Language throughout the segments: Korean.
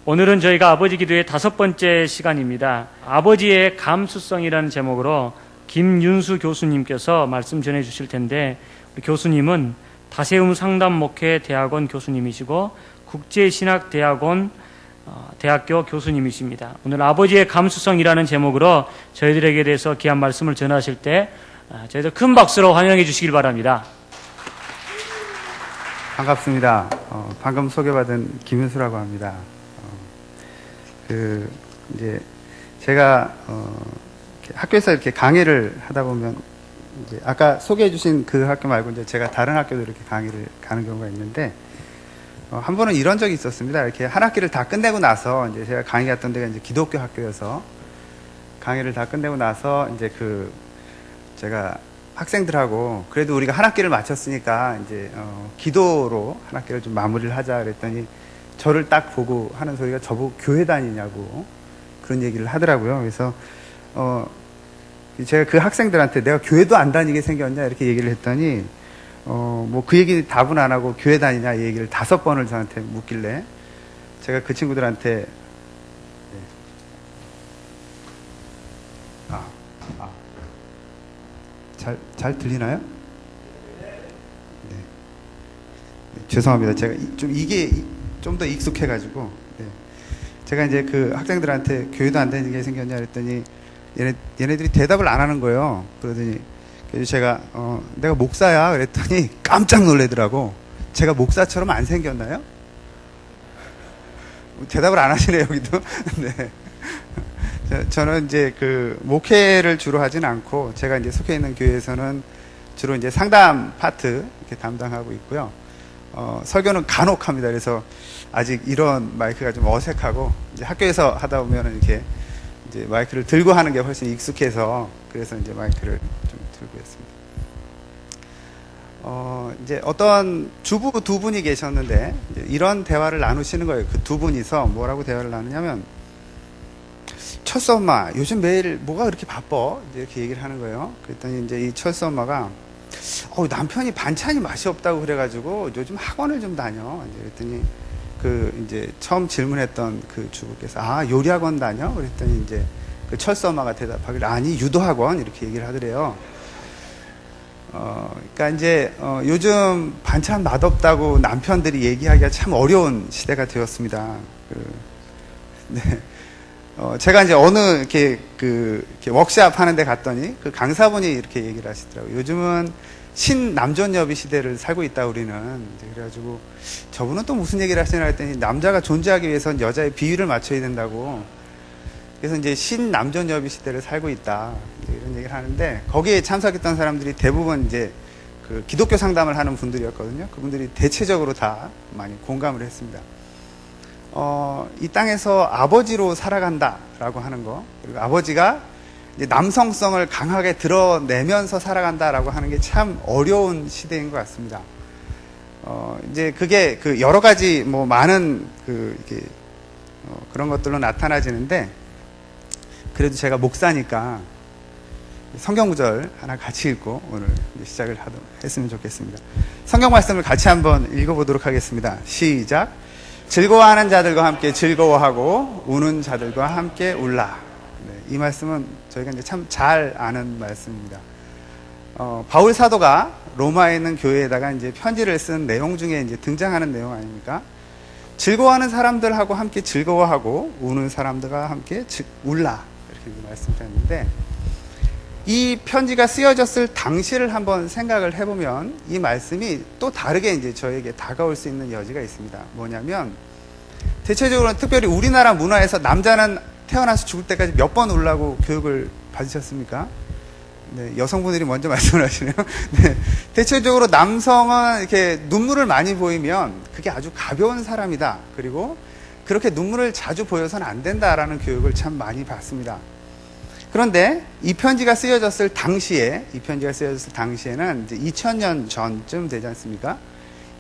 오늘은 저희가 아버지 기도의 5번째 시간입니다. 아버지의 감수성이라는 제목으로 김윤수 교수님께서 말씀 전해 주실 텐데, 우리 교수님은 다세움 상담목회 대학원 교수님이시고 국제신학대학원 대학교 교수님이십니다. 오늘 아버지의 감수성이라는 제목으로 저희들에게 대해서 귀한 말씀을 전하실 때 저희들 큰 박수로 환영해 주시길 바랍니다. 반갑습니다. 방금 소개받은 김윤수라고 합니다. 이제 제가 학교에서 이렇게 강의를 하다 보면 이제 아까 소개해 주신 그 학교 말고 이제 제가 다른 학교도 이렇게 강의를 가는 경우가 있는데, 한 번은 이런 적이 있었습니다. 이렇게 한 학기를 다 끝내고 나서 이제 제가 강의 갔던 데가 이제 기독교 학교여서 강의를 다 끝내고 나서 이제 제가 학생들하고 그래도 우리가 한 학기를 마쳤으니까 이제 기도로 한 학기를 좀 마무리를 하자 그랬더니 저를 딱 보고 하는 소리가 저보고 교회 다니냐고 그런 얘기를 하더라고요. 그래서 제가 그 학생들한테 내가 교회도 안 다니게 생겼냐 이렇게 얘기를 했더니 뭐 그 얘기 답은 안 하고 교회 다니냐 이 얘기를 5번을 저한테 묻길래 제가 그 친구들한테 잘 들리나요? 네. 죄송합니다. 제가 좀 이게 좀 더 익숙해가지고, 네. 제가 이제 그 학생들한테 교회도 안 다니게 생겼냐 그랬더니 얘네들이 대답을 안 하는 거예요. 그러더니 그래서 제가 내가 목사야 그랬더니 깜짝 놀래더라고. 제가 목사처럼 안 생겼나요? 대답을 안 하시네요, 여기도. 네. 저는 이제 그 목회를 주로 하진 않고 제가 이제 속해 있는 교회에서는 주로 이제 상담 파트 이렇게 담당하고 있고요. 설교는 간혹 합니다. 그래서 아직 이런 마이크가 좀 어색하고 이제 학교에서 하다 보면은 이렇게 이제 마이크를 들고 하는 게 훨씬 익숙해서 그래서 이제 마이크를 좀 들고 있습니다. 이제 어떤 주부 2분이 계셨는데 이제 이런 대화를 나누시는 거예요. 그 2분이서 뭐라고 대화를 나누냐면, 철수 엄마, 요즘 매일 뭐가 그렇게 바빠? 이렇게 얘기를 하는 거예요. 그랬더니 이제 이 철수 엄마가, 남편이 반찬이 맛이 없다고 그래가지고 요즘 학원을 좀 다녀. 그랬더니 이제 처음 질문했던 그 주부께서, 요리학원 다녀? 그랬더니 이제 그 철수 엄마가 대답하기를, 아니, 유도학원. 이렇게 얘기를 하더래요. 그러니까 이제, 요즘 반찬 맛없다고 남편들이 얘기하기가 참 어려운 시대가 되었습니다. 네. 제가 이제 어느 이렇게 워크샵 하는 데 갔더니 그 강사분이 이렇게 얘기를 하시더라고요. 요즘은 신남존여비 시대를 살고 있다, 우리는. 그래가지고 저분은 또 무슨 얘기를 하시나 했더니 남자가 존재하기 위해서는 여자의 비위를 맞춰야 된다고. 그래서 이제 신남존여비 시대를 살고 있다. 이런 얘기를 하는데, 거기에 참석했던 사람들이 대부분 이제 그 기독교 상담을 하는 분들이었거든요. 그분들이 대체적으로 다 많이 공감을 했습니다. 이 땅에서 아버지로 살아간다라고 하는 거, 그리고 아버지가 이제 남성성을 강하게 드러내면서 살아간다라고 하는 게 참 어려운 시대인 것 같습니다. 이제 그게 여러 가지 뭐 많은 이렇게 그런 것들로 나타나지는데, 그래도 제가 목사니까 성경 구절 하나 같이 읽고 오늘 시작을 했으면 좋겠습니다. 성경 말씀을 같이 한번 읽어보도록 하겠습니다. 시작. 즐거워하는 자들과 함께 즐거워하고 우는 자들과 함께 울라. 네, 이 말씀은 저희가 이제 참 잘 아는 말씀입니다. 바울 사도가 로마에 있는 교회에다가 이제 편지를 쓴 내용 중에 이제 등장하는 내용 아닙니까? 즐거워하는 사람들하고 함께 즐거워하고 우는 사람들과 함께 울라. 이렇게 말씀드렸는데, 이 편지가 쓰여졌을 당시를 한번 생각을 해보면 이 말씀이 또 다르게 이제 저에게 다가올 수 있는 여지가 있습니다. 뭐냐면, 대체적으로 특별히 우리나라 문화에서 남자는 태어나서 죽을 때까지 몇 번 울라고 교육을 받으셨습니까? 네, 여성분들이 먼저 말씀을 하시네요. 네, 대체적으로 남성은 이렇게 눈물을 많이 보이면 그게 아주 가벼운 사람이다. 그리고 그렇게 눈물을 자주 보여서는 안 된다라는 교육을 참 많이 받습니다. 그런데 이 편지가 쓰여졌을 당시에는 이제 2000년 전쯤 되지 않습니까?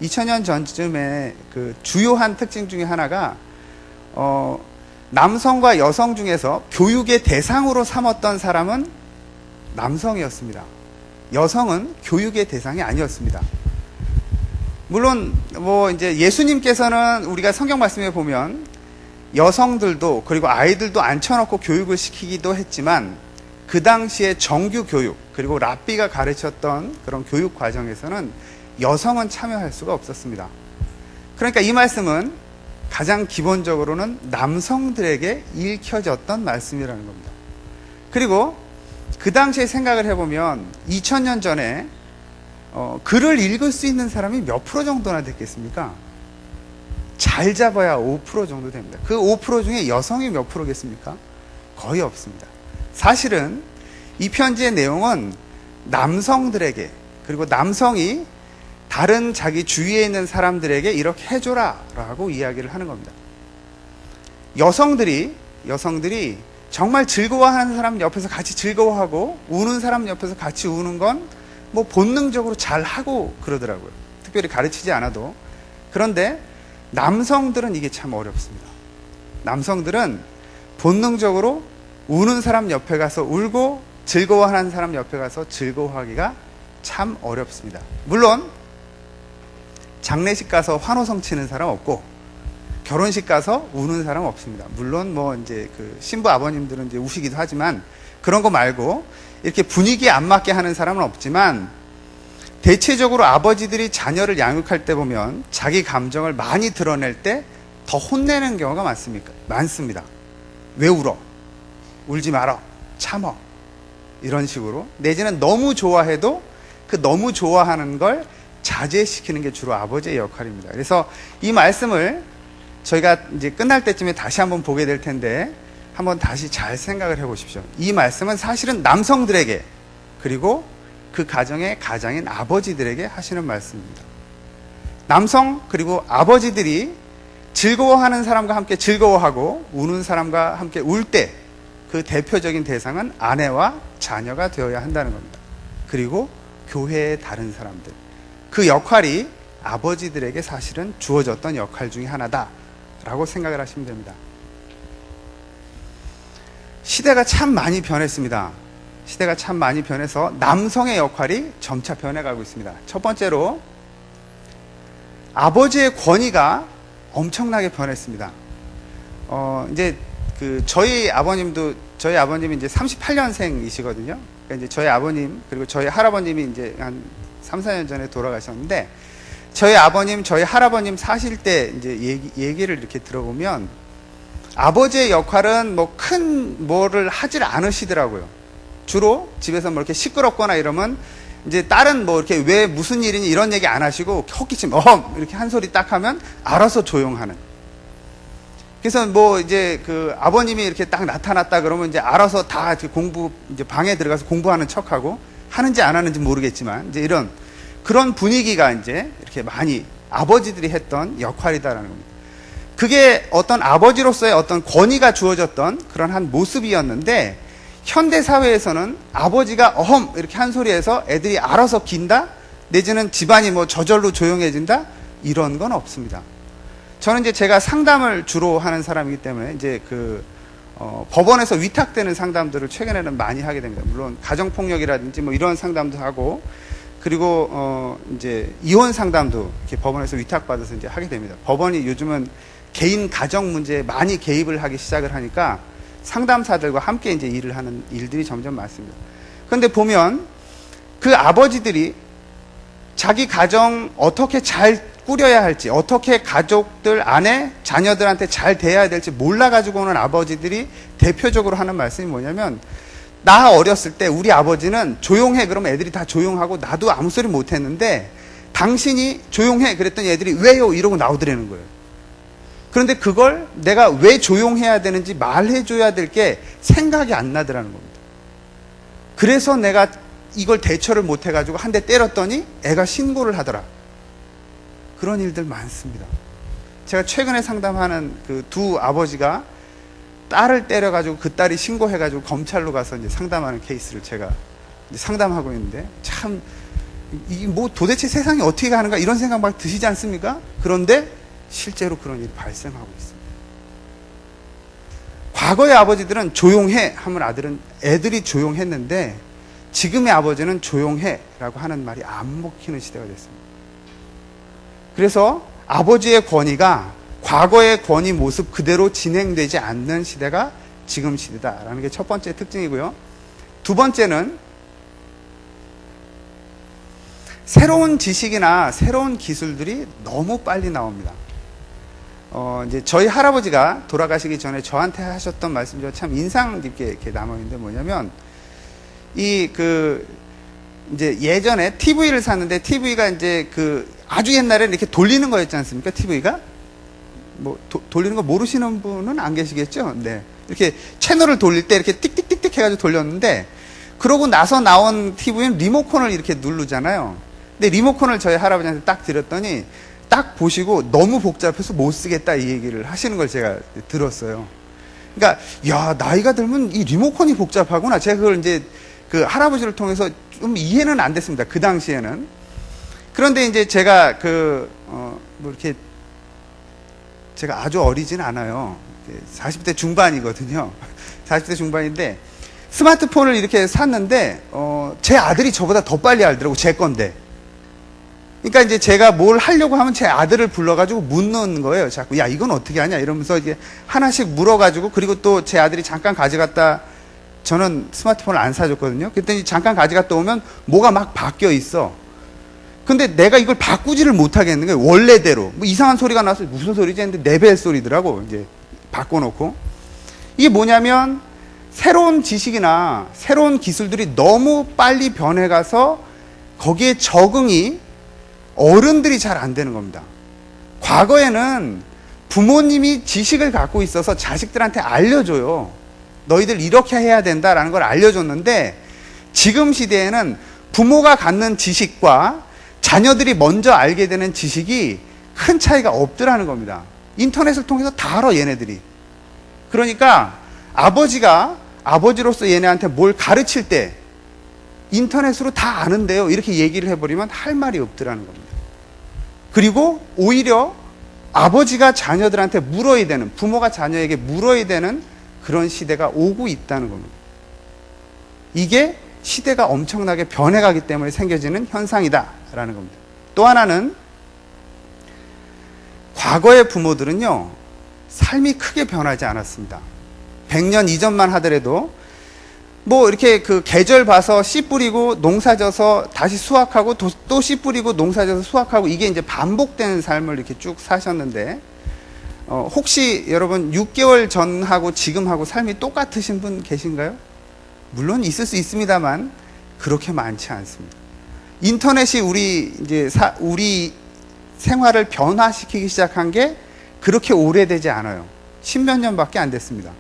2000년 전쯤에 그 주요한 특징 중에 하나가 남성과 여성 중에서 교육의 대상으로 삼았던 사람은 남성이었습니다. 여성은 교육의 대상이 아니었습니다. 물론 뭐 이제 예수님께서는 우리가 성경 말씀에 보면 여성들도 그리고 아이들도 앉혀놓고 교육을 시키기도 했지만 그 당시에 정규 교육 그리고 랍비가 가르쳤던 그런 교육 과정에서는 여성은 참여할 수가 없었습니다. 그러니까 이 말씀은 가장 기본적으로는 남성들에게 읽혀졌던 말씀이라는 겁니다. 그리고 그 당시에 생각을 해보면 2000년 전에 글을 읽을 수 있는 사람이 몇 프로 정도나 됐겠습니까? 잘 잡아야 5% 정도 됩니다. 그 5% 중에 여성이 몇 프로겠습니까? 거의 없습니다. 사실은 이 편지의 내용은 남성들에게 그리고 남성이 다른 자기 주위에 있는 사람들에게 이렇게 해줘라 라고 이야기를 하는 겁니다. 여성들이 정말 즐거워하는 사람 옆에서 같이 즐거워하고 우는 사람 옆에서 같이 우는 건 뭐 본능적으로 잘 하고 그러더라고요. 특별히 가르치지 않아도. 그런데 남성들은 이게 참 어렵습니다. 남성들은 본능적으로 우는 사람 옆에 가서 울고 즐거워하는 사람 옆에 가서 즐거워하기가 참 어렵습니다. 물론 장례식 가서 환호성 치는 사람 없고 결혼식 가서 우는 사람 없습니다. 물론 뭐 이제 그 신부 아버님들은 이제 우시기도 하지만 그런 거 말고 이렇게 분위기에 안 맞게 하는 사람은 없지만 대체적으로 아버지들이 자녀를 양육할 때 보면 자기 감정을 많이 드러낼 때 더 혼내는 경우가 많습니다. 왜 울어? 울지 말어. 참어. 이런 식으로. 내지는 너무 좋아해도 그 너무 좋아하는 걸 자제시키는 게 주로 아버지의 역할입니다. 그래서 이 말씀을 저희가 이제 끝날 때쯤에 다시 한번 보게 될 텐데 한번 다시 잘 생각을 해 보십시오. 이 말씀은 사실은 남성들에게 그리고 그 가정의 가장인 아버지들에게 하시는 말씀입니다. 남성 그리고 아버지들이 즐거워하는 사람과 함께 즐거워하고 우는 사람과 함께 울 때 그 대표적인 대상은 아내와 자녀가 되어야 한다는 겁니다. 그리고 교회의 다른 사람들. 그 역할이 아버지들에게 사실은 주어졌던 역할 중에 하나다라고 생각을 하시면 됩니다. 시대가 참 많이 변했습니다. 시대가 참 많이 변해서 남성의 역할이 점차 변해가고 있습니다. 첫 번째로 아버지의 권위가 엄청나게 변했습니다. 이제 저희 아버님이 이제 38년생이시거든요. 그러니까 이제 저희 아버님 그리고 저희 할아버님이 이제 한 3, 4년 전에 돌아가셨는데 저희 아버님, 저희 할아버님 사실 때 이제 얘기를 이렇게 들어보면 아버지의 역할은 뭐 큰 뭐를 하질 않으시더라고요. 주로 집에서 뭐 이렇게 시끄럽거나 이러면 이제 딸은 뭐 이렇게 왜 무슨 일이니 이런 얘기 안 하시고 헛기침 이렇게 한 소리 딱 하면 알아서 조용하는. 그래서 뭐 이제 그 아버님이 이렇게 딱 나타났다 그러면 이제 알아서 다 이제 방에 들어가서 공부하는 척하고 하는지 안 하는지 모르겠지만 이제 이런 그런 분위기가 이제 이렇게 많이 아버지들이 했던 역할이다라는 겁니다. 그게 어떤 아버지로서의 어떤 권위가 주어졌던 그런 한 모습이었는데 현대 사회에서는 아버지가 이렇게 한 소리해서 애들이 알아서 긴다? 내지는 집안이 뭐 저절로 조용해진다? 이런 건 없습니다. 저는 이제 제가 상담을 주로 하는 사람이기 때문에 이제 법원에서 위탁되는 상담들을 최근에는 많이 하게 됩니다. 물론 가정폭력이라든지 뭐 이런 상담도 하고 그리고 이제 이혼 상담도 이렇게 법원에서 위탁받아서 이제 하게 됩니다. 법원이 요즘은 개인 가정 문제에 많이 개입을 하기 시작을 하니까 상담사들과 함께 이제 일을 하는 일들이 점점 많습니다. 그런데 보면 그 아버지들이 자기 가정 어떻게 잘 꾸려야 할지, 어떻게 가족들 안에 자녀들한테 잘 대해야 될지 몰라가지고 오는 아버지들이 대표적으로 하는 말씀이 뭐냐면 나 어렸을 때 우리 아버지는 조용해 그러면 애들이 다 조용하고 나도 아무 소리 못했는데 당신이 조용해 그랬더니 애들이 왜요? 이러고 나오더라는 거예요. 그런데 그걸 내가 왜 조용해야 되는지 말해줘야 될 게 생각이 안 나더라는 겁니다. 그래서 내가 이걸 대처를 못해가지고 한 대 때렸더니 애가 신고를 하더라. 그런 일들 많습니다. 제가 최근에 상담하는 그 두 아버지가 딸을 때려가지고 그 딸이 신고해가지고 검찰로 가서 이제 상담하는 케이스를 제가 이제 상담하고 있는데 참, 이게 뭐 도대체 세상이 어떻게 가는가 이런 생각 막 드시지 않습니까? 그런데 실제로 그런 일이 발생하고 있습니다. 과거의 아버지들은 조용해 하면 애들이 조용했는데 지금의 아버지는 조용해 라고 하는 말이 안 먹히는 시대가 됐습니다. 그래서 아버지의 권위가 과거의 권위 모습 그대로 진행되지 않는 시대가 지금 시대다라는 게 첫 번째 특징이고요. 두 번째는 새로운 지식이나 새로운 기술들이 너무 빨리 나옵니다. 이제 저희 할아버지가 돌아가시기 전에 저한테 하셨던 말씀 중에 참 인상 깊게 이렇게 남아있는데 뭐냐면, 이제 예전에 TV를 샀는데 TV가 이제 아주 옛날에 이렇게 돌리는 거였지 않습니까? TV가? 돌리는 거 모르시는 분은 안 계시겠죠? 네. 이렇게 채널을 돌릴 때 이렇게 띡띡띡띡 해가지고 돌렸는데, 그러고 나서 나온 TV는 리모컨을 이렇게 누르잖아요. 근데 리모컨을 저희 할아버지한테 딱 드렸더니, 딱 보시고 너무 복잡해서 못 쓰겠다 이 얘기를 하시는 걸 제가 들었어요. 그러니까, 야, 나이가 들면 이 리모컨이 복잡하구나. 제가 그걸 이제 할아버지를 통해서 좀 이해는 안 됐습니다. 그 당시에는. 그런데 이제 제가 이렇게, 제가 아주 어리진 않아요. 40대 중반이거든요. 40대 중반인데, 스마트폰을 이렇게 샀는데, 제 아들이 저보다 더 빨리 알더라고, 제 건데. 그러니까 이제 제가 뭘 하려고 하면 제 아들을 불러가지고 묻는 거예요. 자꾸, 야, 이건 어떻게 하냐? 이러면서 이제 하나씩 물어가지고, 그리고 또 제 아들이 잠깐 가져갔다, 저는 스마트폰을 안 사줬거든요. 그랬더니 잠깐 가져갔다 오면 뭐가 막 바뀌어 있어. 근데 내가 이걸 바꾸지를 못하겠는 거예요. 원래대로. 뭐 이상한 소리가 나서 무슨 소리지 했는데 내 벨소리더라고. 이제 바꿔놓고. 이게 뭐냐면 새로운 지식이나 새로운 기술들이 너무 빨리 변해가서 거기에 적응이 어른들이 잘 안 되는 겁니다. 과거에는 부모님이 지식을 갖고 있어서 자식들한테 알려줘요. 너희들 이렇게 해야 된다라는 걸 알려줬는데, 지금 시대에는 부모가 갖는 지식과 자녀들이 먼저 알게 되는 지식이 큰 차이가 없더라는 겁니다. 인터넷을 통해서 다 알아, 얘네들이. 그러니까 아버지가 아버지로서 얘네한테 뭘 가르칠 때 인터넷으로 다 아는데요, 이렇게 얘기를 해버리면 할 말이 없더라는 겁니다. 그리고 오히려 아버지가 자녀들한테 물어야 되는, 부모가 자녀에게 물어야 되는 그런 시대가 오고 있다는 겁니다. 이게 시대가 엄청나게 변해가기 때문에 생겨지는 현상이다라는 겁니다. 또 하나는, 과거의 부모들은요, 삶이 크게 변하지 않았습니다. 100년 이전만 하더라도 뭐 이렇게 계절 봐서 씨 뿌리고 농사 져서 다시 수확하고 또 씨 뿌리고 농사 져서 수확하고, 이게 이제 반복되는 삶을 이렇게 쭉 사셨는데, 혹시 여러분 6개월 전하고 지금하고 삶이 똑같으신 분 계신가요? 물론 있을 수 있습니다만 그렇게 많지 않습니다. 인터넷이 우리 생활을 변화시키기 시작한 게 그렇게 오래되지 않아요. 10몇 년밖에 안 됐습니다.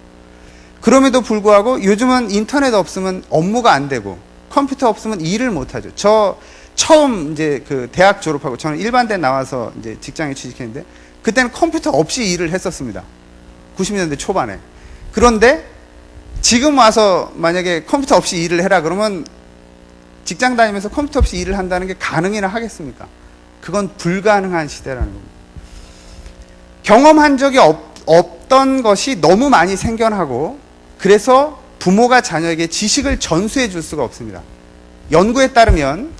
그럼에도 불구하고 요즘은 인터넷 없으면 업무가 안 되고 컴퓨터 없으면 일을 못 하죠. 저 처음 이제 대학 졸업하고, 저는 일반대 나와서 이제 직장에 취직했는데, 그때는 컴퓨터 없이 일을 했었습니다. 90년대 초반에. 그런데 지금 와서 만약에 컴퓨터 없이 일을 해라 그러면 직장 다니면서 컴퓨터 없이 일을 한다는 게 가능이나 하겠습니까? 그건 불가능한 시대라는 겁니다. 경험한 적이 없던 것이 너무 많이 생겨나고, 그래서 부모가 자녀에게 지식을 전수해 줄 수가 없습니다. 연구에 따르면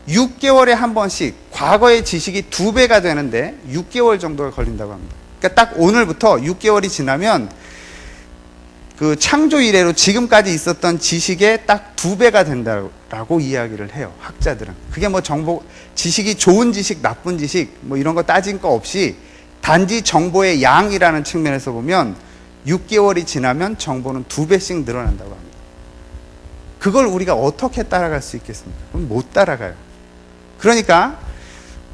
6개월에 한 번씩 과거의 지식이 2배가 되는데 6개월 정도가 걸린다고 합니다. 그러니까 딱 오늘부터 6개월이 지나면 창조 이래로 지금까지 있었던 지식의 딱 2배가 된다라고 이야기를 해요, 학자들은. 그게 뭐 지식이 좋은 지식, 나쁜 지식 뭐 이런 거 따진 거 없이 단지 정보의 양이라는 측면에서 보면 6개월이 지나면 정보는 2배씩 늘어난다고 합니다. 그걸 우리가 어떻게 따라갈 수 있겠습니까? 그럼 못 따라가요. 그러니까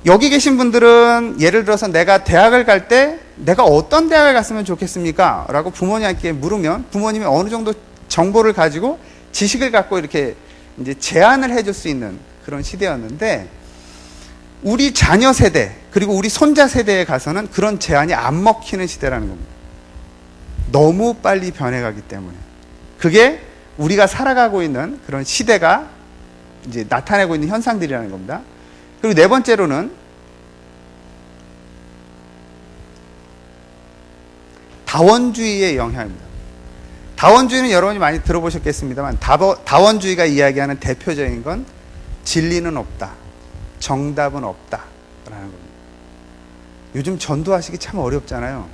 여기 계신 분들은 예를 들어서 내가 대학을 갈 때 내가 어떤 대학을 갔으면 좋겠습니까? 라고 부모님께 물으면 부모님이 어느 정도 정보를 가지고 지식을 갖고 이렇게 이제 제안을 해줄 수 있는 그런 시대였는데, 우리 자녀 세대 그리고 우리 손자 세대에 가서는 그런 제안이 안 먹히는 시대라는 겁니다. 너무 빨리 변해가기 때문에. 그게 우리가 살아가고 있는 그런 시대가 이제 나타내고 있는 현상들이라는 겁니다. 그리고 네 번째로는 다원주의의 영향입니다. 다원주의는 여러분이 많이 들어보셨겠습니다만, 다원주의가 이야기하는 대표적인 건 진리는 없다, 정답은 없다라는 겁니다. 요즘 전도하시기 참 어렵잖아요.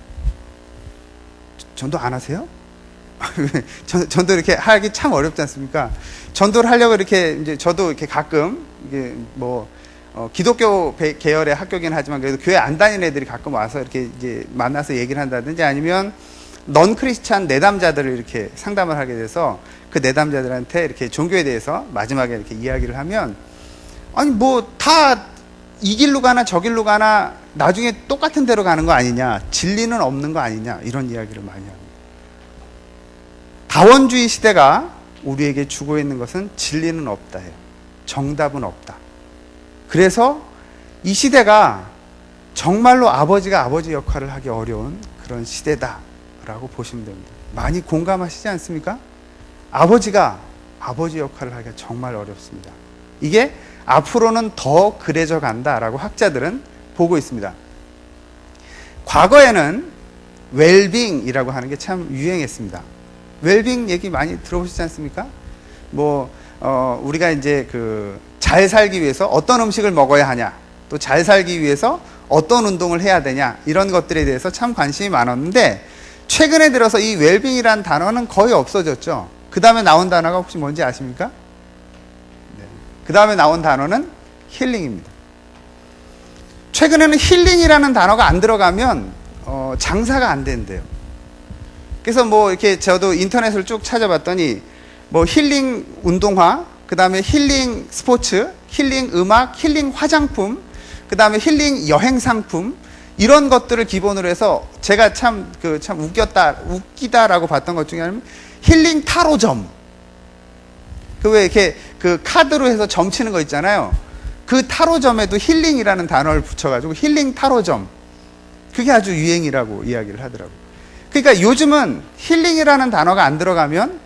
전도 안 하세요? 전도 이렇게 하기 참 어렵지 않습니까? 전도를 하려고 이렇게 이제 저도 이렇게 가끔 이게 뭐 기독교 계열의 학교긴 하지만 그래도 교회 안 다니는 애들이 가끔 와서 이렇게 이제 만나서 얘기를 한다든지 아니면 넌 크리스찬 내담자들을 이렇게 상담을 하게 돼서 그 내담자들한테 이렇게 종교에 대해서 마지막에 이렇게 이야기를 하면 아니 뭐 다 이 길로 가나 저 길로 가나 나중에 똑같은 데로 가는 거 아니냐, 진리는 없는 거 아니냐, 이런 이야기를 많이 합니다. 다원주의 시대가 우리에게 주고 있는 것은 진리는 없다예요. 정답은 없다. 그래서 이 시대가 정말로 아버지가 아버지 역할을 하기 어려운 그런 시대다라고 보시면 됩니다. 많이 공감하시지 않습니까? 아버지가 아버지 역할을 하기가 정말 어렵습니다. 이게 앞으로는 더 그래져 간다라고 학자들은 보고 있습니다. 과거에는 웰빙이라고 하는 게 참 유행했습니다. 웰빙 얘기 많이 들어보시지 않습니까? 우리가 이제 잘 살기 위해서 어떤 음식을 먹어야 하냐, 또 잘 살기 위해서 어떤 운동을 해야 되냐, 이런 것들에 대해서 참 관심이 많았는데, 최근에 들어서 이 웰빙이라는 단어는 거의 없어졌죠. 그 다음에 나온 단어가 혹시 뭔지 아십니까? 네. 그 다음에 나온 단어는 힐링입니다. 최근에는 힐링이라는 단어가 안 들어가면 장사가 안 된대요. 그래서 이렇게 저도 인터넷을 쭉 찾아봤더니 힐링 운동화, 그 다음에 힐링 스포츠, 힐링 음악, 힐링 화장품, 그 다음에 힐링 여행 상품, 이런 것들을 기본으로 해서 제가 참 웃기다라고 봤던 것 중에 하나는 힐링 타로점. 왜 이렇게 카드로 해서 점 치는 거 있잖아요. 그 타로점에도 힐링이라는 단어를 붙여가지고 힐링 타로점. 그게 아주 유행이라고 이야기를 하더라고요. 그러니까 요즘은 힐링이라는 단어가 안 들어가면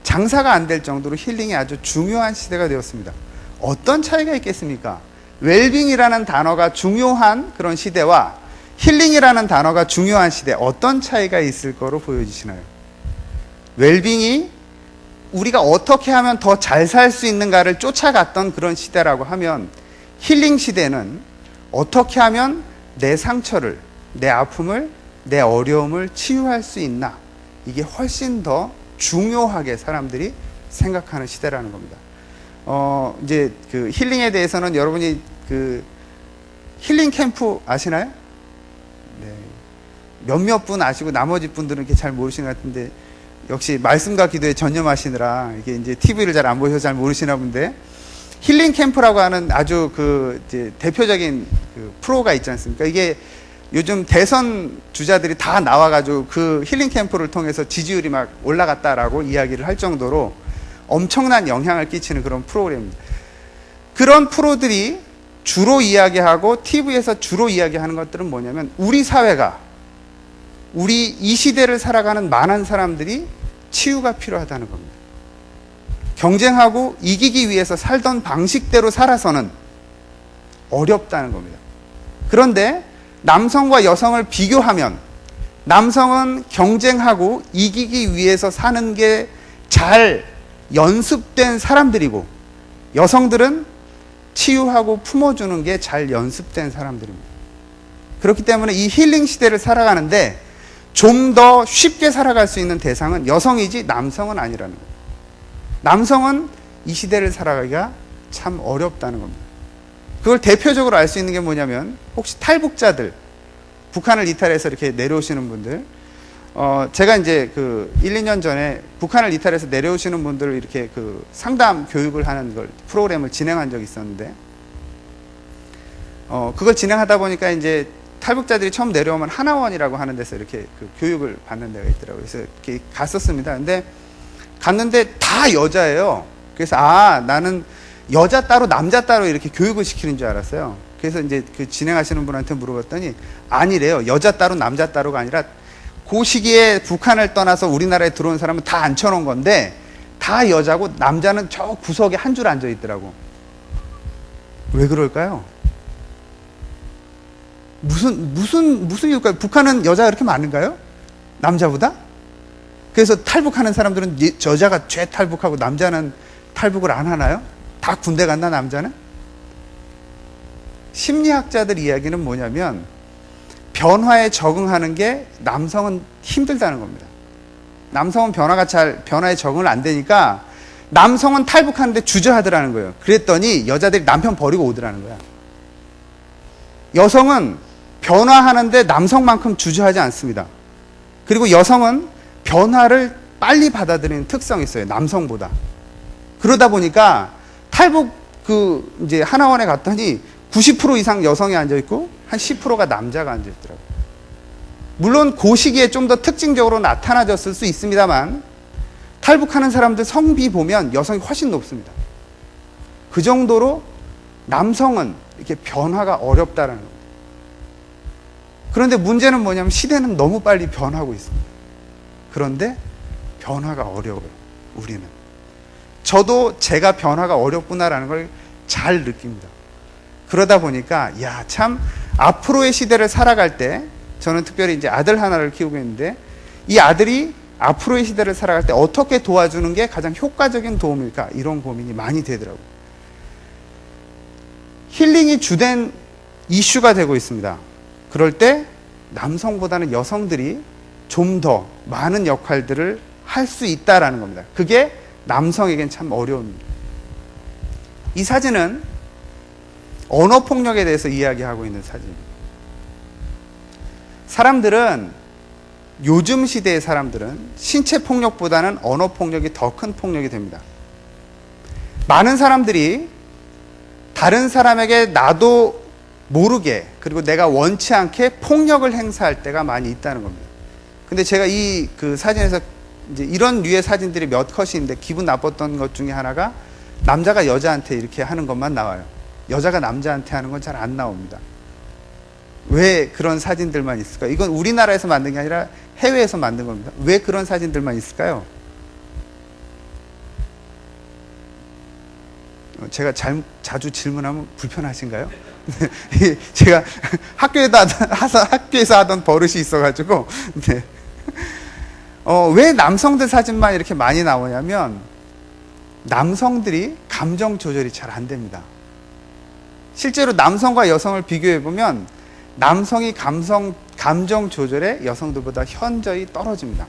장사가 안 될 정도로 힐링이 아주 중요한 시대가 되었습니다. 어떤 차이가 있겠습니까? 웰빙이라는 단어가 중요한 그런 시대와 힐링이라는 단어가 중요한 시대, 어떤 차이가 있을 거로 보여지시나요? 웰빙이 우리가 어떻게 하면 더 잘 살 수 있는가를 쫓아갔던 그런 시대라고 하면, 힐링 시대는 어떻게 하면 내 상처를, 내 아픔을, 내 어려움을 치유할 수 있나, 이게 훨씬 더 중요하게 사람들이 생각하는 시대라는 겁니다. 이제 힐링에 대해서는 여러분이 힐링 캠프 아시나요? 네. 몇몇 분 아시고 나머지 분들은 이렇게 잘 모르시는 것 같은데, 역시 말씀과 기도에 전념하시느라 이게 이제 TV를 잘 안 보셔서 잘 모르시나 본데, 힐링 캠프라고 하는 아주 이제 대표적인 프로가 있지 않습니까? 이게 요즘 대선 주자들이 다 나와가지고 힐링 캠프를 통해서 지지율이 막 올라갔다라고 이야기를 할 정도로 엄청난 영향을 끼치는 그런 프로그램입니다. 그런 프로들이 주로 이야기하고 TV에서 주로 이야기하는 것들은 뭐냐면, 우리 사회가, 우리 이 시대를 살아가는 많은 사람들이 치유가 필요하다는 겁니다. 경쟁하고 이기기 위해서 살던 방식대로 살아서는 어렵다는 겁니다. 그런데 남성과 여성을 비교하면, 남성은 경쟁하고 이기기 위해서 사는 게 잘 연습된 사람들이고, 여성들은 치유하고 품어주는 게 잘 연습된 사람들입니다. 그렇기 때문에 이 힐링 시대를 살아가는데 좀 더 쉽게 살아갈 수 있는 대상은 여성이지 남성은 아니라는 거예요. 남성은 이 시대를 살아가기가 참 어렵다는 겁니다. 그걸 대표적으로 알 수 있는 게 뭐냐면, 혹시 탈북자들, 북한을 이탈해서 이렇게 내려오시는 분들, 제가 이제 1, 2년 전에 북한을 이탈해서 내려오시는 분들을 이렇게 상담 교육을 하는 프로그램을 진행한 적이 있었는데, 그걸 진행하다 보니까 이제 탈북자들이 처음 내려오면 하나원이라고 하는 데서 이렇게 교육을 받는 데가 있더라고요. 그래서 이렇게 갔었습니다. 근데 갔는데 다 여자예요. 그래서 나는 여자 따로 남자 따로 이렇게 교육을 시키는 줄 알았어요. 그래서 이제 진행하시는 분한테 물어봤더니 아니래요. 여자 따로 남자 따로가 아니라 그 시기에 북한을 떠나서 우리나라에 들어온 사람은 다 앉혀놓은 건데 다 여자고 남자는 저 구석에 한 줄 앉아 있더라고. 왜 그럴까요? 무슨 이유일까요? 북한은 여자가 그렇게 많은가요? 남자보다? 그래서 탈북하는 사람들은 여자가 죄탈북하고 남자는 탈북을 안 하나요? 다 군대 갔나 남자는? 심리학자들 이야기는 뭐냐면, 변화에 적응하는 게 남성은 힘들다는 겁니다. 남성은 변화에 적응을 안 되니까 남성은 탈북하는데 주저하더라는 거예요. 그랬더니 여자들이 남편 버리고 오더라는 거야. 여성은 변화하는데 남성만큼 주저하지 않습니다. 그리고 여성은 변화를 빨리 받아들이는 특성이 있어요. 남성보다. 그러다 보니까 탈북 이제 하나원에 갔더니 90% 이상 여성이 앉아있고 한 10%가 남자가 앉아있더라고요. 물론 그 시기에 좀 더 특징적으로 나타나졌을 수 있습니다만 탈북하는 사람들 성비 보면 여성이 훨씬 높습니다. 그 정도로 남성은 이렇게 변화가 어렵다라는 겁니다. 그런데 문제는 뭐냐면 시대는 너무 빨리 변하고 있습니다. 그런데 변화가 어려워요. 우리는. 저도 제가 변화가 어렵구나라는 걸 잘 느낍니다. 그러다 보니까 참 앞으로의 시대를 살아갈 때 저는 특별히 이제 아들 하나를 키우고 있는데 이 아들이 앞으로의 시대를 살아갈 때 어떻게 도와주는 게 가장 효과적인 도움일까 이런 고민이 많이 되더라고요. 힐링이 주된 이슈가 되고 있습니다. 그럴 때 남성보다는 여성들이 좀 더 많은 역할들을 할 수 있다라는 겁니다. 그게 남성에겐 참 어려움입니다. 이 사진은 언어폭력에 대해서 이야기하고 있는 사진입니다. 요즘 시대의 사람들은 신체폭력보다는 언어폭력이 더 큰 폭력이 됩니다. 많은 사람들이 다른 사람에게 나도 모르게 그리고 내가 원치 않게 폭력을 행사할 때가 많이 있다는 겁니다. 근데 제가 그 사진에서 이제 이런 류의 사진들이 몇 컷이 있는데 기분 나빴던 것 중에 하나가 남자가 여자한테 이렇게 하는 것만 나와요. 여자가 남자한테 하는 건 잘 안 나옵니다. 왜 그런 사진들만 있을까요? 이건 우리나라에서 만든 게 아니라 해외에서 만든 겁니다. 왜 그런 사진들만 있을까요? 제가 자주 질문하면 불편하신가요? 제가 학교에서 하던 버릇이 있어가지고, 네. 왜 남성들 사진만 이렇게 많이 나오냐면, 남성들이 감정 조절이 잘 안 됩니다. 실제로 남성과 여성을 비교해보면, 남성이 감정 조절에 여성들보다 현저히 떨어집니다.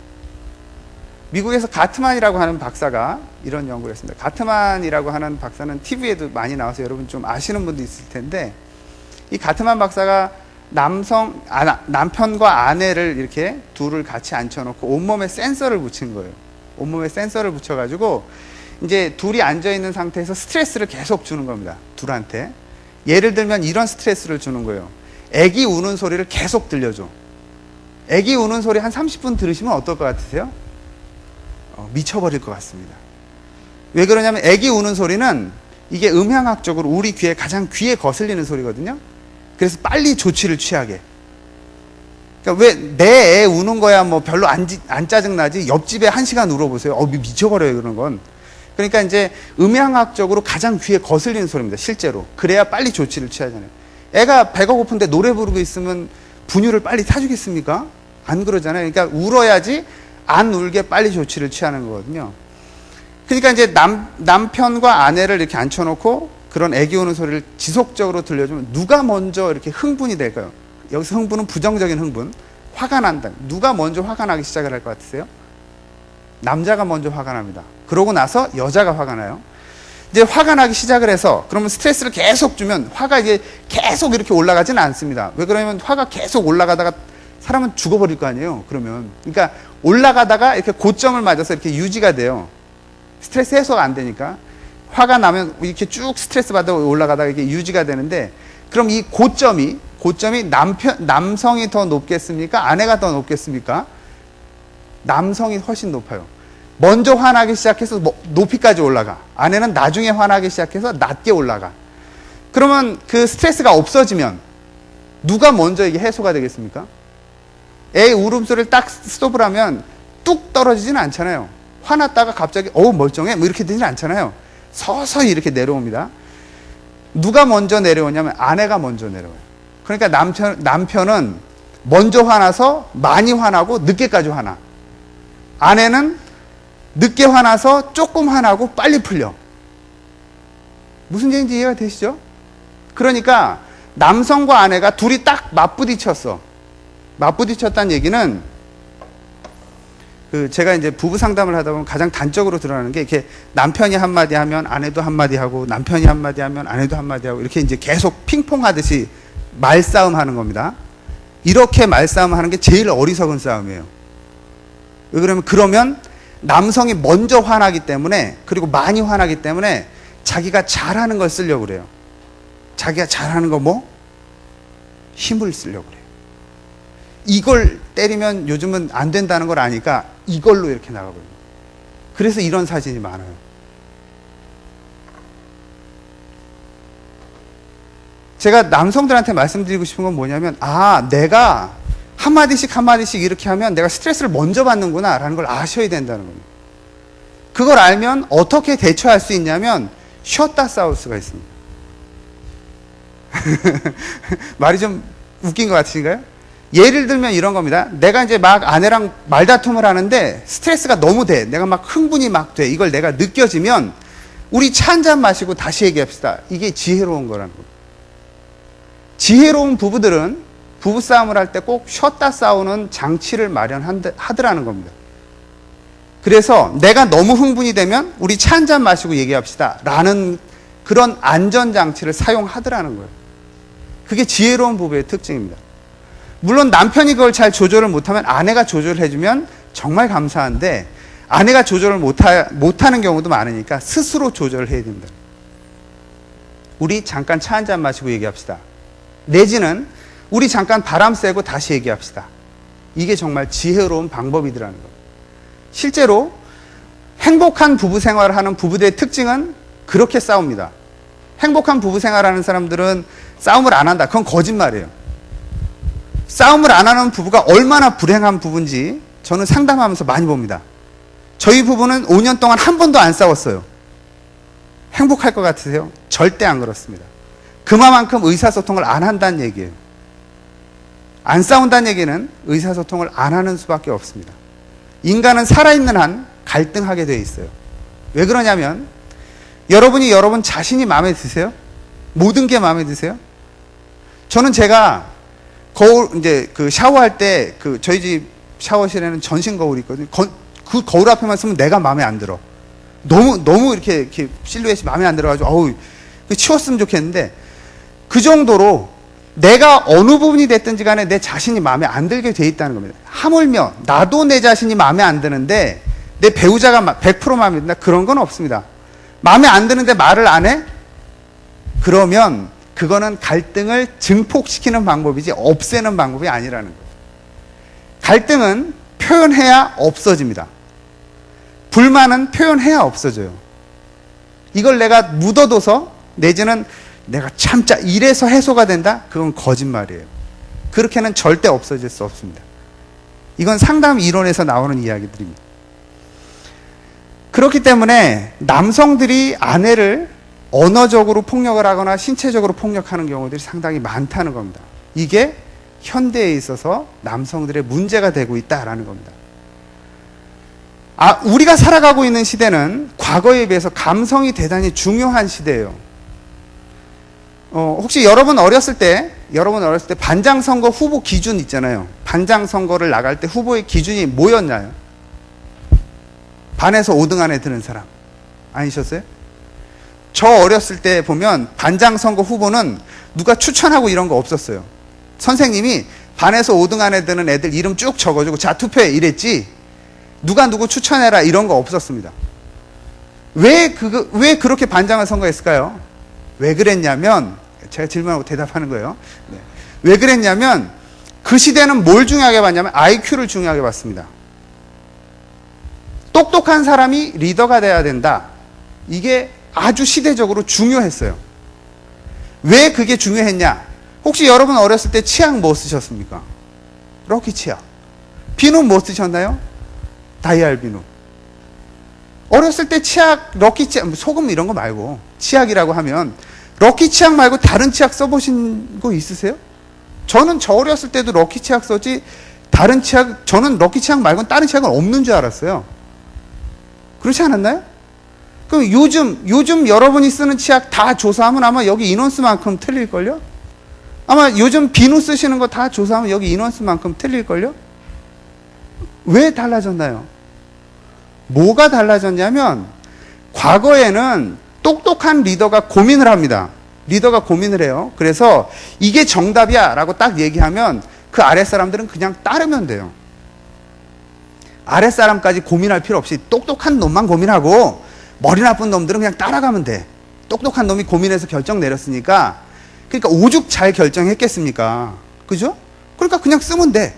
미국에서 가트만이라고 하는 박사가 이런 연구를 했습니다. 가트만이라고 하는 박사는 TV에도 많이 나와서 여러분 좀 아시는 분도 있을 텐데, 이 가트만 박사가 남편과 아내를 이렇게 둘을 같이 앉혀놓고 온몸에 센서를 붙인 거예요. 온몸에 센서를 붙여가지고 이제 둘이 앉아있는 상태에서 스트레스를 계속 주는 겁니다. 둘한테. 예를 들면 이런 스트레스를 주는 거예요. 애기 우는 소리를 계속 들려줘. 애기 우는 소리 한 30분 들으시면 어떨 것 같으세요? 미쳐버릴 것 같습니다. 왜 그러냐면 애기 우는 소리는 이게 음향학적으로 우리 가장 귀에 거슬리는 소리거든요. 그래서 빨리 조치를 취하게. 그러니까 왜 내 애 우는 거야 뭐 별로 안 짜증나지 옆집에 1시간 울어보세요. 미쳐버려요 그런 건. 그러니까 이제 음향학적으로 가장 귀에 거슬리는 소리입니다. 실제로. 그래야 빨리 조치를 취하잖아요. 애가 배가 고픈데 노래 부르고 있으면 분유를 빨리 사주겠습니까? 안 그러잖아요. 그러니까 울어야지 안 울게 빨리 조치를 취하는 거거든요. 그러니까 이제 남편과 아내를 이렇게 앉혀놓고 그런 애기 우는 소리를 지속적으로 들려주면 누가 먼저 이렇게 흥분이 될까요? 여기서 흥분은 부정적인 흥분. 화가 난다. 누가 먼저 화가 나기 시작을 할 것 같으세요? 남자가 먼저 화가 납니다. 그러고 나서 여자가 화가 나요. 이제 화가 나기 시작을 해서 그러면 스트레스를 계속 주면 화가 이제 계속 이렇게 올라가지는 않습니다. 왜 그러냐면 화가 계속 올라가다가 사람은 죽어버릴 거 아니에요. 그러면. 그러니까 올라가다가 이렇게 고점을 맞아서 이렇게 유지가 돼요. 스트레스 해소가 안 되니까. 화가 나면 이렇게 쭉 스트레스 받아 올라가다가 이게 유지가 되는데 그럼 이 고점이 남성이 더 높겠습니까? 아내가 더 높겠습니까? 남성이 훨씬 높아요. 먼저 화나기 시작해서 높이까지 올라가. 아내는 나중에 화나기 시작해서 낮게 올라가. 그러면 그 스트레스가 없어지면 누가 먼저 이게 해소가 되겠습니까? 애 울음소리를 딱 스톱을 하면 뚝 떨어지지는 않잖아요. 화났다가 갑자기 멀쩡해? 뭐 이렇게 되지는 않잖아요. 서서히 이렇게 내려옵니다. 누가 먼저 내려오냐면 아내가 먼저 내려와요. 그러니까 남편은 먼저 화나서 많이 화나고 늦게까지 화나. 아내는 늦게 화나서 조금 화나고 빨리 풀려. 무슨 얘기인지 이해가 되시죠? 그러니까 남성과 아내가 둘이 딱 맞부딪혔어. 맞부딪혔다는 얘기는 제가 이제 부부 상담을 하다 보면 가장 단적으로 드러나는 게 이렇게 남편이 한마디 하면 아내도 한마디 하고 남편이 한마디 하면 아내도 한마디 하고 이렇게 이제 계속 핑퐁 하듯이 말싸움 하는 겁니다. 이렇게 말싸움 하는 게 제일 어리석은 싸움이에요. 왜 그러면 남성이 먼저 화나기 때문에, 그리고 많이 화나기 때문에 자기가 잘하는 걸 쓰려고 그래요. 자기가 잘하는 거 뭐? 힘을 쓰려고 그래요. 이걸 때리면 요즘은 안 된다는 걸 아니까 이걸로 이렇게 나가버려요. 그래서 이런 사진이 많아요. 제가 남성들한테 말씀드리고 싶은 건 뭐냐면, 내가 한마디씩 이렇게 하면 내가 스트레스를 먼저 받는구나 라는 걸 아셔야 된다는 겁니다. 그걸 알면 어떻게 대처할 수 있냐면 쉬었다 싸울 수가 있습니다. 말이 좀 웃긴 것 같으신가요? 예를 들면 이런 겁니다. 내가 이제 막 아내랑 말다툼을 하는데 스트레스가 너무 돼. 내가 막 흥분이 막 돼. 이걸 내가 느껴지면 우리 차 한잔 마시고 다시 얘기합시다. 이게 지혜로운 거라는 겁니다. 지혜로운 부부들은 부부싸움을 할 때 꼭 쉬었다 싸우는 장치를 마련하더라는 겁니다. 그래서 내가 너무 흥분이 되면 우리 차 한잔 마시고 얘기합시다 라는 그런 안전장치를 사용하더라는 거예요. 그게 지혜로운 부부의 특징입니다. 물론 남편이 그걸 잘 조절을 못하면 아내가 조절해주면 정말 감사한데, 아내가 조절을 못하는 경우도 많으니까 스스로 조절을 해야 됩니다. 우리 잠깐 차 한잔 마시고 얘기합시다. 내지는 우리 잠깐 바람 쐬고 다시 얘기합시다. 이게 정말 지혜로운 방법이더라는 겁니다. 실제로 행복한 부부 생활을 하는 부부들의 특징은 그렇게 싸웁니다. 행복한 부부 생활을 하는 사람들은 싸움을 안 한다. 그건 거짓말이에요. 싸움을 안 하는 부부가 얼마나 불행한 부부인지 저는 상담하면서 많이 봅니다. 저희 부부는 5년 동안 한 번도 안 싸웠어요. 행복할 것 같으세요? 절대 안 그렇습니다. 그만큼 의사소통을 안 한다는 얘기예요. 안 싸운다는 얘기는 의사소통을 안 하는 수밖에 없습니다. 인간은 살아있는 한 갈등하게 되어 있어요. 왜 그러냐면, 여러분이 여러분 자신이 마음에 드세요? 모든 게 마음에 드세요? 저는 제가 이제 샤워할 때 저희 집 샤워실에는 전신 거울이 있거든요. 그 거울 앞에만 쓰면 내가 마음에 안 들어. 너무 이렇게 실루엣이 마음에 안 들어가지고, 치웠으면 좋겠는데, 그 정도로 내가 어느 부분이 됐든지 간에 내 자신이 마음에 안 들게 돼 있다는 겁니다. 하물며 나도 내 자신이 마음에 안 드는데 내 배우자가 100% 마음에 든다? 그런 건 없습니다. 마음에 안 드는데 말을 안 해? 그러면 그거는 갈등을 증폭시키는 방법이지 없애는 방법이 아니라는 거예요. 갈등은 표현해야 없어집니다. 불만은 표현해야 없어져요. 이걸 내가 묻어둬서 내지는 내가 참자 이래서 해소가 된다? 그건 거짓말이에요. 그렇게는 절대 없어질 수 없습니다. 이건 상담 이론에서 나오는 이야기들입니다. 그렇기 때문에 남성들이 아내를 언어적으로 폭력을 하거나 신체적으로 폭력하는 경우들이 상당히 많다는 겁니다. 이게 현대에 있어서 남성들의 문제가 되고 있다라는 겁니다. 우리가 살아가고 있는 시대는 과거에 비해서 감성이 대단히 중요한 시대예요. 혹시 여러분 어렸을 때 반장 선거 후보 기준 있잖아요. 반장 선거를 나갈 때 후보의 기준이 뭐였나요? 반에서 5등 안에 드는 사람 아니셨어요? 저 어렸을 때 보면 반장 선거 후보는 누가 추천하고 이런 거 없었어요. 선생님이 반에서 5등 안에 드는 애들 이름 쭉 적어주고 자 투표해 이랬지, 누가 누구 추천해라 이런 거 없었습니다. 왜 그렇게 반장을 선거했을까요? 왜 그랬냐면, 제가 질문하고 대답하는 거예요. 네. 왜 그랬냐면 그 시대는 뭘 중요하게 봤냐면 IQ를 중요하게 봤습니다. 똑똑한 사람이 리더가 돼야 된다. 이게 아주 시대적으로 중요했어요. 왜 그게 중요했냐? 혹시 여러분 어렸을 때 치약 뭐 쓰셨습니까? 럭키 치약. 비누 뭐 쓰셨나요? 다이알 비누. 어렸을 때 치약, 럭키 치약, 소금 이런 거 말고 치약이라고 하면 럭키 치약 말고 다른 치약 써보신 거 있으세요? 저는 저 어렸을 때도 럭키 치약 썼지 다른 치약, 저는 럭키 치약 말고는 다른 치약은 없는 줄 알았어요. 그렇지 않았나요? 그럼 요즘 여러분이 쓰는 치약 다 조사하면 아마 여기 인원수만큼 틀릴걸요? 아마 요즘 비누 쓰시는 거 다 조사하면 여기 인원수만큼 틀릴걸요? 왜 달라졌나요? 뭐가 달라졌냐면 과거에는 똑똑한 리더가 고민을 합니다. 리더가 고민을 해요. 그래서 이게 정답이야 라고 딱 얘기하면 그 아랫사람들은 그냥 따르면 돼요. 아랫사람까지 고민할 필요 없이 똑똑한 놈만 고민하고 머리 나쁜 놈들은 그냥 따라가면 돼. 똑똑한 놈이 고민해서 결정 내렸으니까, 그러니까 오죽 잘 결정했겠습니까? 그죠? 그러니까 그냥 쓰면 돼.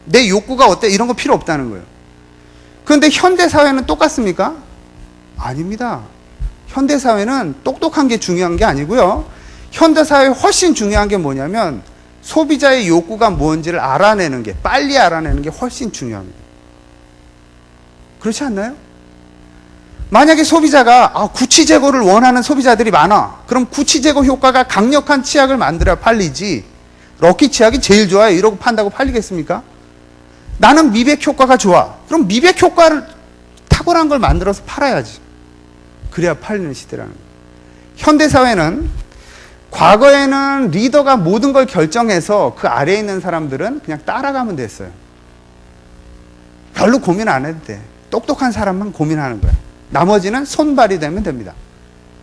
내 욕구가 어때? 이런 거 필요 없다는 거예요. 그런데 현대사회는 똑같습니까? 아닙니다. 현대사회는 똑똑한 게 중요한 게 아니고요. 현대사회에 훨씬 중요한 게 뭐냐면 소비자의 욕구가 뭔지를 알아내는 게, 빨리 알아내는 게 훨씬 중요합니다. 그렇지 않나요? 만약에 소비자가 구취 제거를 원하는 소비자들이 많아. 그럼 구취 제거 효과가 강력한 치약을 만들어야 팔리지. 럭키 치약이 제일 좋아요 이러고 판다고 팔리겠습니까? 나는 미백 효과가 좋아. 그럼 미백 효과를 탁월한 걸 만들어서 팔아야지. 그래야 팔리는 시대라는 거예요. 현대사회는 과거에는 리더가 모든 걸 결정해서 그 아래에 있는 사람들은 그냥 따라가면 됐어요. 별로 고민 안 해도 돼. 똑똑한 사람만 고민하는 거야. 나머지는 손발이 되면 됩니다.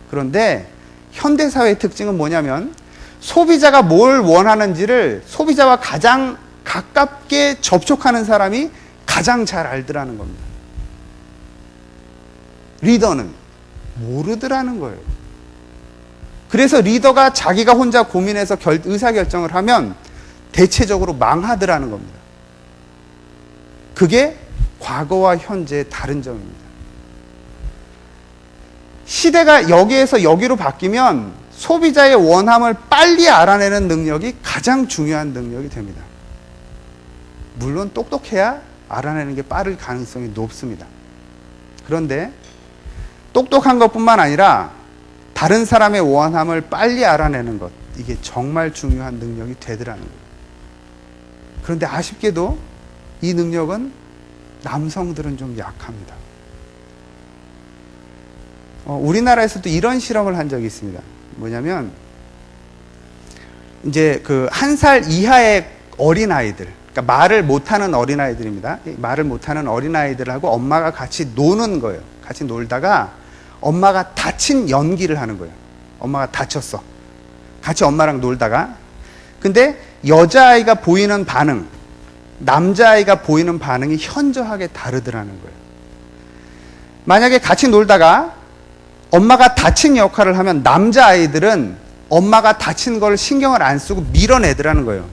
그런데 현대사회의 특징은 뭐냐면 소비자가 뭘 원하는지를 소비자와 가장 가깝게 접촉하는 사람이 가장 잘 알더라는 겁니다. 리더는 모르더라는 거예요. 그래서 리더가 자기가 혼자 고민해서 의사결정을 하면 대체적으로 망하더라는 겁니다. 그게 과거와 현재의 다른 점입니다. 시대가 여기에서 여기로 바뀌면 소비자의 원함을 빨리 알아내는 능력이 가장 중요한 능력이 됩니다. 물론 똑똑해야 알아내는 게 빠를 가능성이 높습니다. 그런데 똑똑한 것뿐만 아니라 다른 사람의 원함을 빨리 알아내는 것, 이게 정말 중요한 능력이 되더라는 거예요. 그런데 아쉽게도 이 능력은 남성들은 좀 약합니다. 우리나라에서도 이런 실험을 한 적이 있습니다. 뭐냐면 이제 그 1살 이하의 어린아이들, 그러니까 말을 못하는 어린아이들입니다. 말을 못하는 어린아이들하고 엄마가 같이 노는 거예요. 같이 놀다가 엄마가 다친 연기를 하는 거예요. 엄마가 다쳤어. 같이 엄마랑 놀다가. 근데 여자아이가 보이는 반응, 남자아이가 보이는 반응이 현저하게 다르더라는 거예요. 만약에 같이 놀다가 엄마가 다친 역할을 하면 남자아이들은 엄마가 다친 걸 신경을 안 쓰고 밀어내더라는 거예요.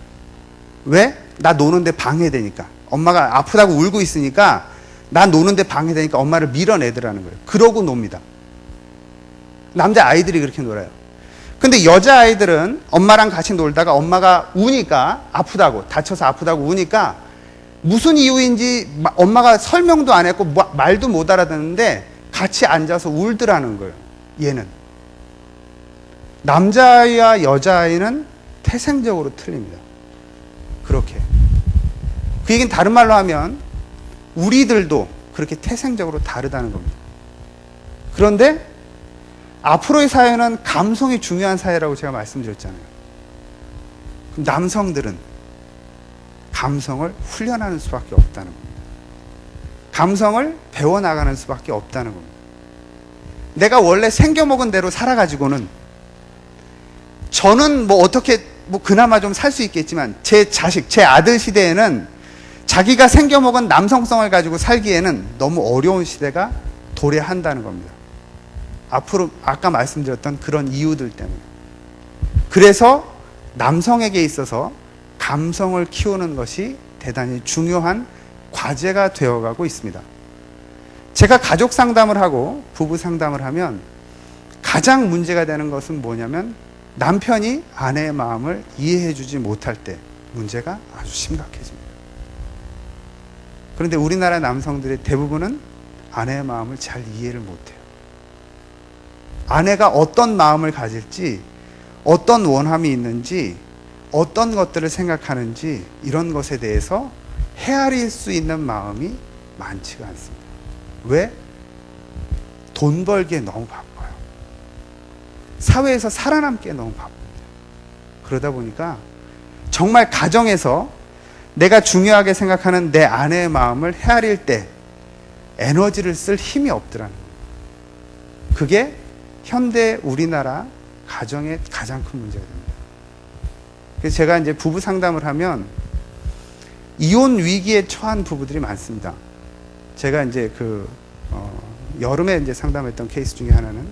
왜? 나 노는데 방해되니까. 엄마가 아프다고 울고 있으니까 나 노는데 방해되니까 엄마를 밀어내더라는 거예요. 그러고 놉니다. 남자아이들이 그렇게 놀아요. 근데 여자아이들은 엄마랑 같이 놀다가 엄마가 우니까, 아프다고, 다쳐서 아프다고 우니까 무슨 이유인지 엄마가 설명도 안 했고 말도 못 알아듣는데 같이 앉아서 울더라는 거예요. 얘는. 남자아이와 여자아이는 태생적으로 틀립니다. 그렇게. 그 얘기는 다른 말로 하면 우리들도 그렇게 태생적으로 다르다는 겁니다. 그런데 앞으로의 사회는 감성이 중요한 사회라고 제가 말씀드렸잖아요. 그럼 남성들은 감성을 훈련하는 수밖에 없다는 겁니다. 감성을 배워나가는 수밖에 없다는 겁니다. 내가 원래 생겨먹은 대로 살아가지고는 저는 뭐 어떻게 그나마 좀 살 수 있겠지만 제 자식, 제 아들 시대에는 자기가 생겨먹은 남성성을 가지고 살기에는 너무 어려운 시대가 도래한다는 겁니다. 앞으로 아까 말씀드렸던 그런 이유들 때문에. 그래서 남성에게 있어서 감성을 키우는 것이 대단히 중요한 과제가 되어가고 있습니다. 제가 가족 상담을 하고 부부 상담을 하면 가장 문제가 되는 것은 뭐냐면 남편이 아내의 마음을 이해해주지 못할 때 문제가 아주 심각해집니다. 그런데 우리나라 남성들의 대부분은 아내의 마음을 잘 이해를 못해요. 아내가 어떤 마음을 가질지, 어떤 원함이 있는지, 어떤 것들을 생각하는지 이런 것에 대해서 헤아릴 수 있는 마음이 많지가 않습니다. 왜? 돈 벌기에 너무 바빠요. 사회에서 살아남기에 너무 바쁩니다. 그러다 보니까 정말 가정에서 내가 중요하게 생각하는 내 아내의 마음을 헤아릴 때 에너지를 쓸 힘이 없더라는 거예요. 그게 현대 우리나라 가정의 가장 큰 문제가 됩니다. 그래서 제가 이제 부부 상담을 하면 이혼 위기에 처한 부부들이 많습니다. 제가 이제 여름에 이제 상담했던 케이스 중에 하나는,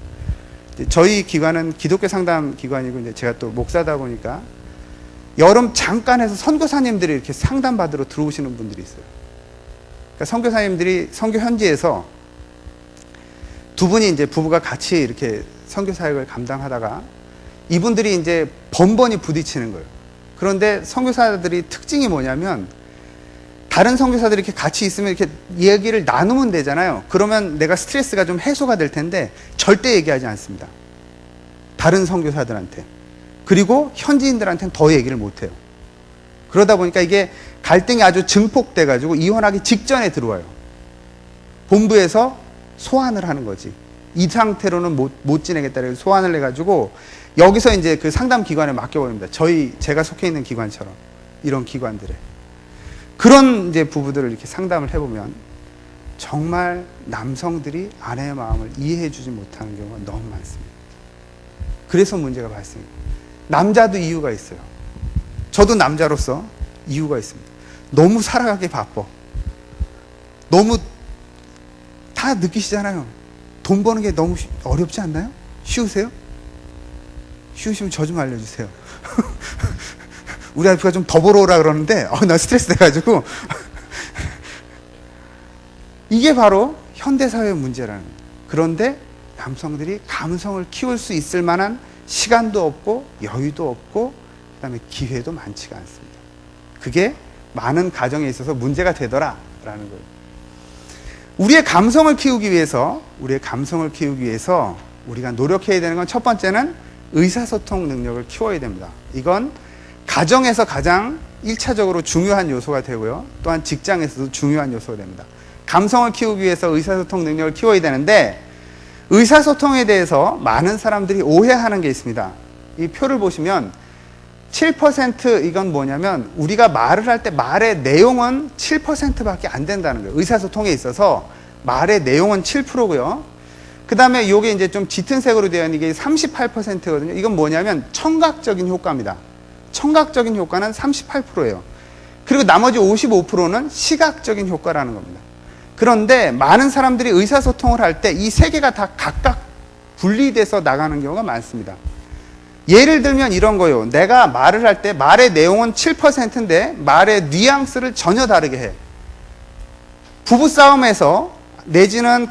저희 기관은 기독교 상담 기관이고 이제 제가 또 목사다 보니까 여름 잠깐 해서 선교사님들이 이렇게 상담받으러 들어오시는 분들이 있어요. 그러니까 선교사님들이 선교 현지에서 두 분이 이제 부부가 같이 이렇게 선교 사역을 감당하다가 이분들이 이제 번번이 부딪히는 거예요. 그런데 선교사들이 특징이 뭐냐면, 다른 선교사들이 이렇게 같이 있으면 이렇게 얘기를 나누면 되잖아요. 그러면 내가 스트레스가 좀 해소가 될 텐데 절대 얘기하지 않습니다. 다른 선교사들한테. 그리고 현지인들한테는 더 얘기를 못 해요. 그러다 보니까 이게 갈등이 아주 증폭돼 가지고 이혼하기 직전에 들어와요. 본부에서 소환을 하는 거지. 이 상태로는 못 지내겠다. 그래서 소환을 해가지고 여기서 이제 그 상담 기관에 맡겨버립니다. 제가 속해 있는 기관처럼, 이런 기관들에. 그런 이제 부부들을 이렇게 상담을 해보면 정말 남성들이 아내의 마음을 이해해주지 못하는 경우가 너무 많습니다. 그래서 문제가 발생해요. 남자도 이유가 있어요. 저도 남자로서 이유가 있습니다. 너무 살아가기 바빠. 너무 다 느끼시잖아요. 돈 버는 게 너무 어렵지 않나요? 쉬우세요? 쉬우시면 저 좀 알려주세요. 우리 와이프가 좀 더 벌어 오라 그러는데 나 스트레스 돼가지고 이게 바로 현대사회의 문제라는 거예요. 그런데 남성들이 감성을 키울 수 있을 만한 시간도 없고 여유도 없고 그다음에 기회도 많지가 않습니다. 그게 많은 가정에 있어서 문제가 되더라라는 거예요. 우리의 감성을 키우기 위해서 우리가 노력해야 되는 건, 첫 번째는 의사소통 능력을 키워야 됩니다. 이건 가정에서 가장 1차적으로 중요한 요소가 되고요. 또한 직장에서도 중요한 요소가 됩니다. 감성을 키우기 위해서 의사소통 능력을 키워야 되는데, 의사소통에 대해서 많은 사람들이 오해하는 게 있습니다. 이 표를 보시면 7% 이건 뭐냐면, 우리가 말을 할 때 말의 내용은 7%밖에 안 된다는 거예요. 의사소통에 있어서 말의 내용은 7%고요. 그 다음에 이게 이제 좀 짙은 색으로 되어 있는 게 38%거든요. 이건 뭐냐면 청각적인 효과입니다. 청각적인 효과는 38%예요. 그리고 나머지 55%는 시각적인 효과라는 겁니다. 그런데 많은 사람들이 의사소통을 할 때 이 세 개가 다 각각 분리돼서 나가는 경우가 많습니다. 예를 들면 이런 거요. 내가 말을 할 때 말의 내용은 7%인데 말의 뉘앙스를 전혀 다르게 해. 부부싸움에서 내지는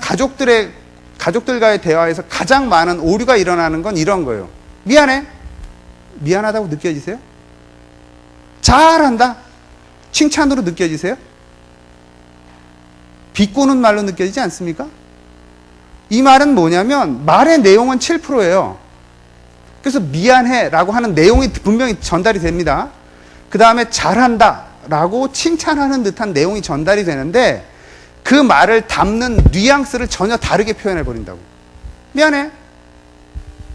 가족들과의 대화에서 가장 많은 오류가 일어나는 건 이런 거예요. 미안해. 미안하다고 느껴지세요? 잘한다. 칭찬으로 느껴지세요? 비꼬는 말로 느껴지지 않습니까? 이 말은 뭐냐면 말의 내용은 7%예요. 그래서 미안해 라고 하는 내용이 분명히 전달이 됩니다. 그 다음에 잘한다 라고 칭찬하는 듯한 내용이 전달이 되는데, 그 말을 담는 뉘앙스를 전혀 다르게 표현해 버린다고. 미안해.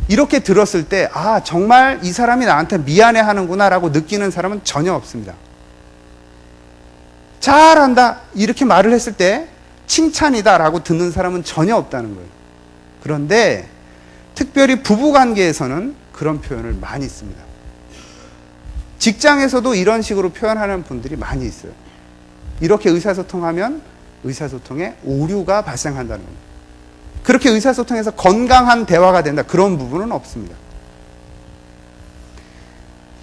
이렇게 들었을 때 정말 이 사람이 나한테 미안해 하는구나 라고 느끼는 사람은 전혀 없습니다. 잘한다 이렇게 말을 했을 때 칭찬이다 라고 듣는 사람은 전혀 없다는 거예요. 그런데 특별히 부부관계에서는 그런 표현을 많이 씁니다. 직장에서도 이런 식으로 표현하는 분들이 많이 있어요. 이렇게 의사소통하면 의사소통에 오류가 발생한다는 겁니다. 그렇게 의사소통에서 건강한 대화가 된다, 그런 부분은 없습니다.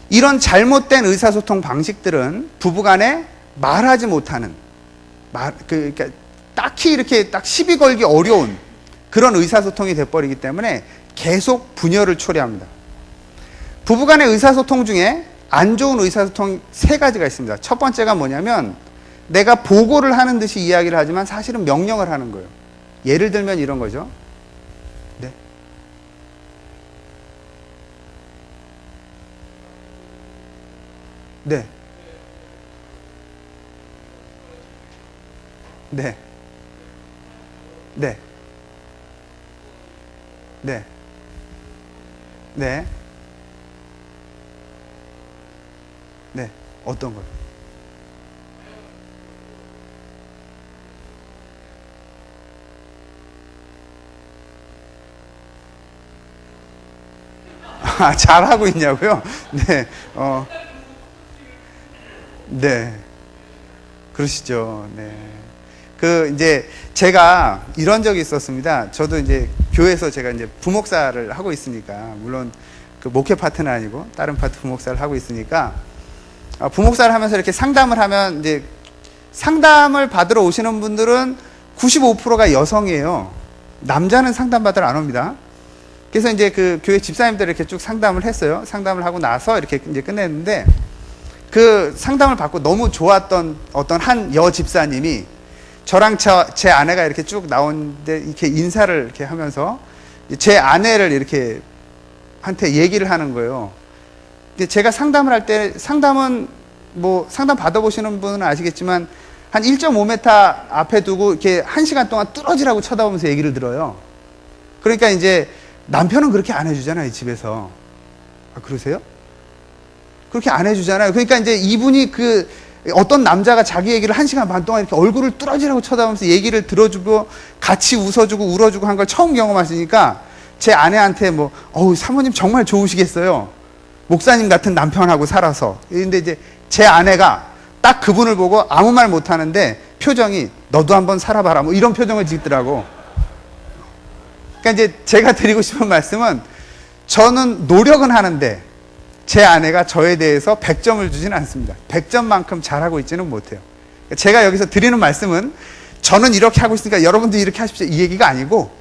이런 잘못된 의사소통 방식들은 부부간에 말하지 못하는, 그러니까 딱히 이렇게 딱 시비 걸기 어려운 그런 의사소통이 돼버리기 때문에 계속 분열을 초래합니다. 부부간의 의사소통 중에 안 좋은 의사소통 3가지가 있습니다. 첫 번째가 뭐냐면, 내가 보고를 하는 듯이 이야기를 하지만 사실은 명령을 하는 거예요. 예를 들면 이런 거죠. 네. 네. 네. 네. 네. 네. 어떤 걸? 아, 잘하고 있냐고요? 네, 네. 그러시죠. 네. 이제 제가 이런 적이 있었습니다. 저도 이제 교회에서 제가 이제 부목사를 하고 있으니까, 물론 그 목회 파트는 아니고 다른 파트 부목사를 하고 있으니까, 부목사를 하면서 이렇게 상담을 하면 이제 상담을 받으러 오시는 분들은 95%가 여성이에요. 남자는 상담 받으러 안 옵니다. 그래서 이제 그 교회 집사님들 이렇게 쭉 상담을 했어요. 상담을 하고 나서 이렇게 이제 끝냈는데, 그 상담을 받고 너무 좋았던 어떤 한 여 집사님이 저랑 제 아내가 이렇게 쭉 나오는데 이렇게 인사를 이렇게 하면서 제 아내를 이렇게 한테 얘기를 하는 거예요. 근데 제가 상담을 할 때, 상담은 뭐 상담 받아보시는 분은 아시겠지만 한 1.5m 앞에 두고 이렇게 1시간 동안 뚫어지라고 쳐다보면서 얘기를 들어요. 그러니까 이제 남편은 그렇게 안 해주잖아요, 집에서. 아, 그러세요? 그렇게 안 해주잖아요. 그러니까 이제 이분이 어떤 남자가 자기 얘기를 1시간 반 동안 이렇게 얼굴을 뚫어지라고 쳐다보면서 얘기를 들어주고 같이 웃어주고 울어주고 한 걸 처음 경험하시니까 제 아내한테 어우, 사모님 정말 좋으시겠어요. 목사님 같은 남편하고 살아서. 근데 이제 제 아내가 딱 그분을 보고 아무 말 못 하는데 표정이 너도 한번 살아봐라. 뭐 이런 표정을 짓더라고. 그러니까 이제 제가 드리고 싶은 말씀은 저는 노력은 하는데 제 아내가 저에 대해서 100점을 주지는 않습니다. 100점만큼 잘하고 있지는 못해요. 제가 여기서 드리는 말씀은 저는 이렇게 하고 있으니까 여러분도 이렇게 하십시오, 이 얘기가 아니고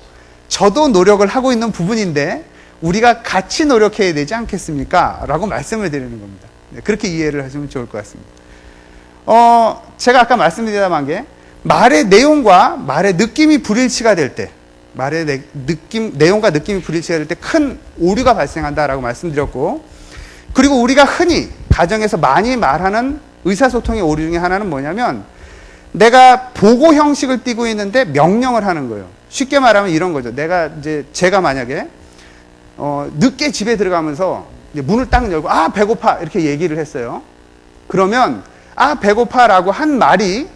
저도 노력을 하고 있는 부분인데 우리가 같이 노력해야 되지 않겠습니까? 라고 말씀을 드리는 겁니다. 그렇게 이해를 하시면 좋을 것 같습니다. 제가 아까 말씀드리다만 게 말의 내용과 말의 느낌이 불일치가 될 때, 말의 내용과 느낌이 불일치가 될 때 큰 오류가 발생한다라고 말씀드렸고, 그리고 우리가 흔히 가정에서 많이 말하는 의사소통의 오류 중에 하나는 뭐냐면 내가 보고 형식을 띠고 있는데 명령을 하는 거예요. 쉽게 말하면 이런 거죠. 제가 만약에 늦게 집에 들어가면서 이제 문을 딱 열고 아 배고파 이렇게 얘기를 했어요. 그러면 아 배고파라고 한 말이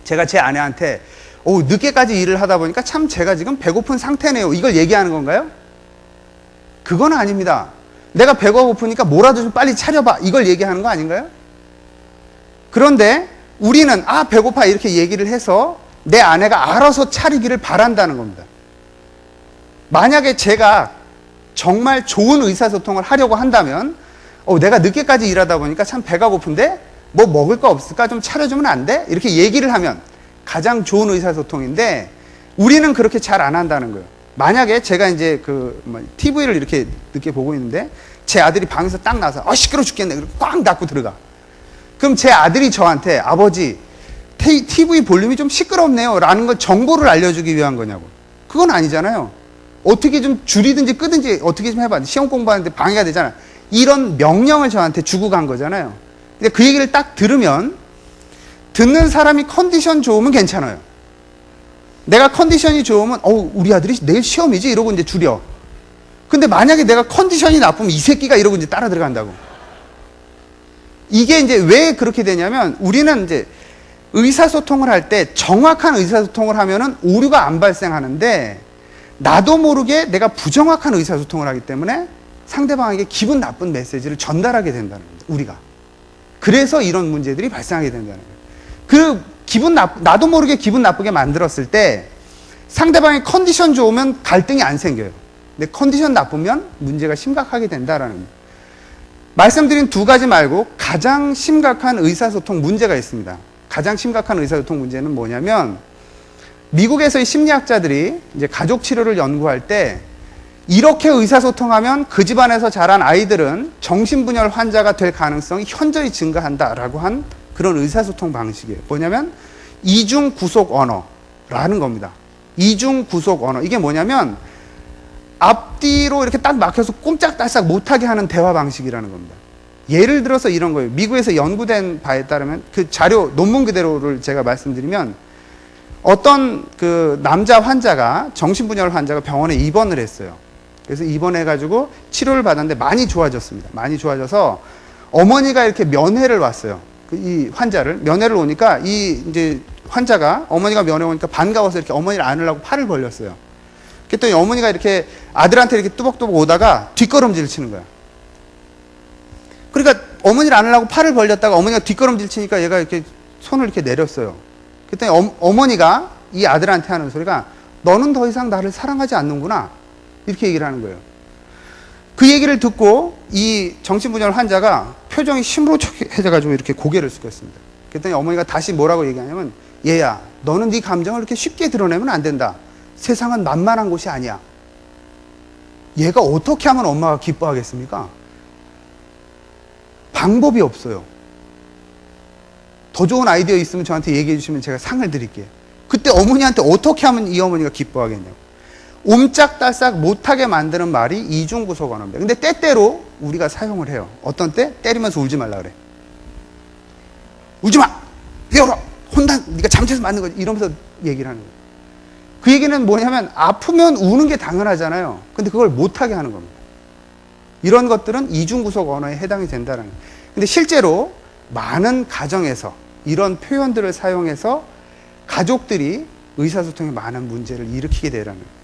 제가 제 아내한테 늦게까지 일을 하다 보니까 참 제가 지금 배고픈 상태네요, 이걸 얘기하는 건가요? 그건 아닙니다. 내가 배가 고프니까 뭐라도 좀 빨리 차려봐, 이걸 얘기하는 거 아닌가요? 그런데 우리는 아 배고파 이렇게 얘기를 해서 내 아내가 알아서 차리기를 바란다는 겁니다. 만약에 제가 정말 좋은 의사소통을 하려고 한다면 내가 늦게까지 일하다 보니까 참 배가 고픈데 뭐 먹을 거 없을까, 좀 차려주면 안 돼? 이렇게 얘기를 하면 가장 좋은 의사소통인데 우리는 그렇게 잘 안 한다는 거예요. 만약에 제가 이제 TV를 이렇게 늦게 보고 있는데 제 아들이 방에서 딱 나와서 시끄러워 죽겠네, 그리고 꽉 닫고 들어가. 그럼 제 아들이 저한테 아버지 TV 볼륨이 좀 시끄럽네요 라는 걸 정보를 알려주기 위한 거냐고. 그건 아니잖아요. 어떻게 좀 줄이든지 끄든지 어떻게 좀 해봐, 시험 공부하는데 방해가 되잖아. 이런 명령을 저한테 주고 간 거잖아요. 근데 그 얘기를 딱 들으면 듣는 사람이 컨디션 좋으면 괜찮아요. 내가 컨디션이 좋으면 우리 아들이 내일 시험이지 이러고 이제 줄여. 근데 만약에 내가 컨디션이 나쁘면 이 새끼가 이러고 이제 따라 들어간다고. 이게 이제 왜 그렇게 되냐면 우리는 이제 의사소통을 할 때 정확한 의사소통을 하면은 오류가 안 발생하는데 나도 모르게 내가 부정확한 의사소통을 하기 때문에 상대방에게 기분 나쁜 메시지를 전달하게 된다는 겁니다. 우리가. 그래서 이런 문제들이 발생하게 된다는 거예요. 나도 모르게 기분 나쁘게 만들었을 때 상대방의 컨디션 좋으면 갈등이 안 생겨요. 근데 컨디션 나쁘면 문제가 심각하게 된다라는 거예요. 말씀드린 두 가지 말고 가장 심각한 의사소통 문제가 있습니다. 가장 심각한 의사소통 문제는 뭐냐면 미국에서의 심리학자들이 이제 가족 치료를 연구할 때 이렇게 의사소통하면 그 집안에서 자란 아이들은 정신분열 환자가 될 가능성이 현저히 증가한다라고 한 그런 의사소통 방식이에요. 뭐냐면 이중 구속 언어라는 겁니다. 이중 구속 언어. 이게 뭐냐면 앞뒤로 이렇게 딱 막혀서 꼼짝달싹 못하게 하는 대화 방식이라는 겁니다. 예를 들어서 이런 거예요. 미국에서 연구된 바에 따르면 그 자료 논문 그대로를 제가 말씀드리면 어떤 그 남자 환자가 정신분열 환자가 병원에 입원을 했어요. 그래서 입원해가지고 치료를 받았는데 많이 좋아졌습니다. 많이 좋아져서 어머니가 이렇게 면회를 왔어요. 이 환자를 면회를 오니까 이 이제 환자가 어머니가 면회 오니까 반가워서 이렇게 어머니를 안으려고 팔을 벌렸어요. 그랬더니 어머니가 이렇게 아들한테 이렇게 뚜벅뚜벅 오다가 뒷걸음질을 치는 거야. 그러니까 어머니를 안으려고 팔을 벌렸다가 어머니가 뒷걸음질 치니까 얘가 이렇게 손을 이렇게 내렸어요. 그랬더니 어머니가 이 아들한테 하는 소리가 너는 더 이상 나를 사랑하지 않는구나. 이렇게 얘기를 하는 거예요. 그 얘기를 듣고 이 정신분열 환자가 표정이 시무룩해져가지고 이렇게 고개를 숙였습니다. 그랬더니 어머니가 다시 뭐라고 얘기하냐면 얘야, 너는 네 감정을 이렇게 쉽게 드러내면 안 된다. 세상은 만만한 곳이 아니야. 얘가 어떻게 하면 엄마가 기뻐하겠습니까? 방법이 없어요. 더 좋은 아이디어 있으면 저한테 얘기해 주시면 제가 상을 드릴게요. 그때 어머니한테 어떻게 하면 이 어머니가 기뻐하겠냐고. 옴짝달싹 못하게 만드는 말이 이중구속 언어입니다. 근데 때때로 우리가 사용을 해요. 어떤 때? 때리면서 울지 말라 그래. 울지 마! 깨어라! 혼난! 네가 잘못해서 맞는 거지. 이러면서 얘기를 하는 거예요. 그 얘기는 뭐냐면 아프면 우는 게 당연하잖아요. 근데 그걸 못하게 하는 겁니다. 이런 것들은 이중구속 언어에 해당이 된다는 거예요. 근데 실제로 많은 가정에서 이런 표현들을 사용해서 가족들이 의사소통에 많은 문제를 일으키게 되라는 거예요.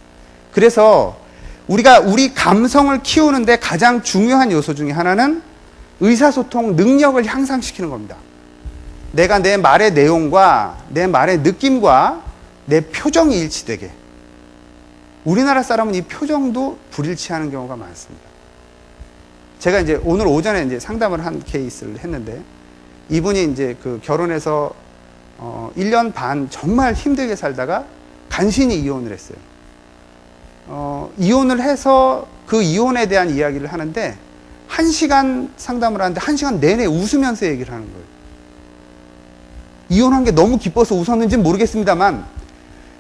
그래서 우리가 우리 감성을 키우는데 가장 중요한 요소 중에 하나는 의사소통 능력을 향상시키는 겁니다. 내가 내 말의 내용과 내 말의 느낌과 내 표정이 일치되게. 우리나라 사람은 이 표정도 불일치하는 경우가 많습니다. 제가 이제 오늘 오전에 이제 상담을 한 케이스를 했는데 이분이 이제 그 결혼해서 1년 반 정말 힘들게 살다가 간신히 이혼을 했어요. 이혼을 해서 그 이혼에 대한 이야기를 하는데 1시간 상담을 하는데 1시간 내내 웃으면서 얘기를 하는 거예요. 이혼한 게 너무 기뻐서 웃었는지는 모르겠습니다만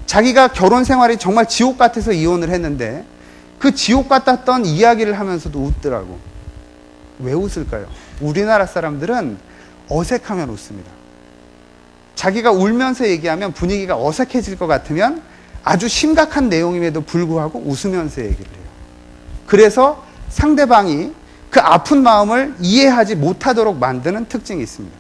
자기가 결혼 생활이 정말 지옥 같아서 이혼을 했는데 그 지옥 같았던 이야기를 하면서도 웃더라고. 왜 웃을까요? 우리나라 사람들은 어색하면 웃습니다. 자기가 울면서 얘기하면 분위기가 어색해질 것 같으면 아주 심각한 내용임에도 불구하고 웃으면서 얘기를 해요. 그래서 상대방이 그 아픈 마음을 이해하지 못하도록 만드는 특징이 있습니다.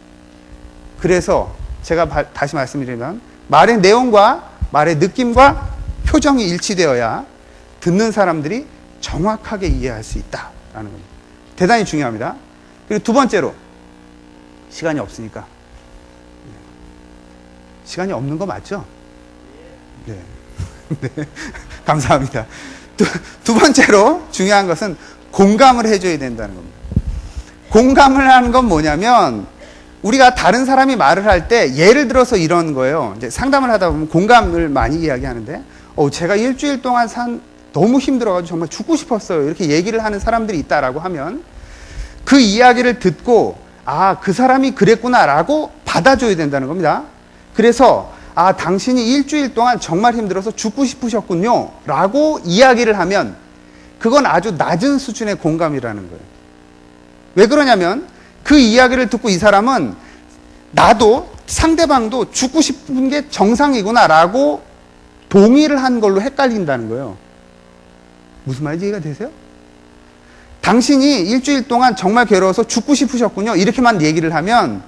그래서 제가 다시 말씀드리면 말의 내용과 말의 느낌과 표정이 일치되어야 듣는 사람들이 정확하게 이해할 수 있다라는 겁니다. 대단히 중요합니다. 그리고 두 번째로 시간이 없으니까. 시간이 없는 거 맞죠? 네. 네. 감사합니다. 두 번째로 중요한 것은 공감을 해줘야 된다는 겁니다. 공감을 하는 건 뭐냐면 우리가 다른 사람이 말을 할 때 예를 들어서 이런 거예요. 이제 상담을 하다 보면 공감을 많이 이야기하는데 제가 일주일 동안 너무 힘들어가지고 정말 죽고 싶었어요. 이렇게 얘기를 하는 사람들이 있다라고 하면 그 이야기를 듣고 그 사람이 그랬구나라고 받아줘야 된다는 겁니다. 그래서 당신이 일주일 동안 정말 힘들어서 죽고 싶으셨군요 라고 이야기를 하면 그건 아주 낮은 수준의 공감이라는 거예요. 왜 그러냐면 그 이야기를 듣고 이 사람은 나도 상대방도 죽고 싶은 게 정상이구나 라고 동의를 한 걸로 헷갈린다는 거예요. 무슨 말인지 이해가 되세요? 당신이 일주일 동안 정말 괴로워서 죽고 싶으셨군요 이렇게만 얘기를 하면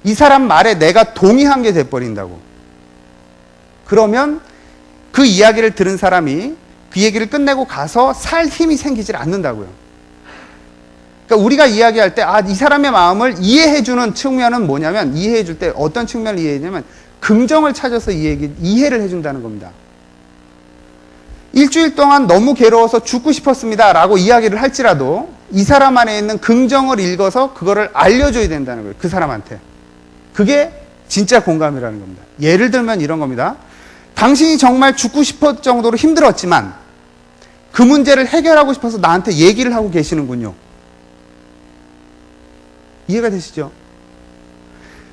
이 사람 말에 내가 동의한 게 돼버린다고. 그러면 그 이야기를 들은 사람이 그 얘기를 끝내고 가서 살 힘이 생기질 않는다고요. 그러니까 우리가 이야기할 때 이 사람의 마음을 이해해주는 측면은 뭐냐면 이해해줄 때 어떤 측면을 이해해주냐면 긍정을 찾아서 이해를 해준다는 겁니다. 일주일 동안 너무 괴로워서 죽고 싶었습니다 라고 이야기를 할지라도 이 사람 안에 있는 긍정을 읽어서 그거를 알려줘야 된다는 거예요. 그 사람한테. 그게 진짜 공감이라는 겁니다. 예를 들면 이런 겁니다. 당신이 정말 죽고 싶을 정도로 힘들었지만 그 문제를 해결하고 싶어서 나한테 얘기를 하고 계시는군요. 이해가 되시죠?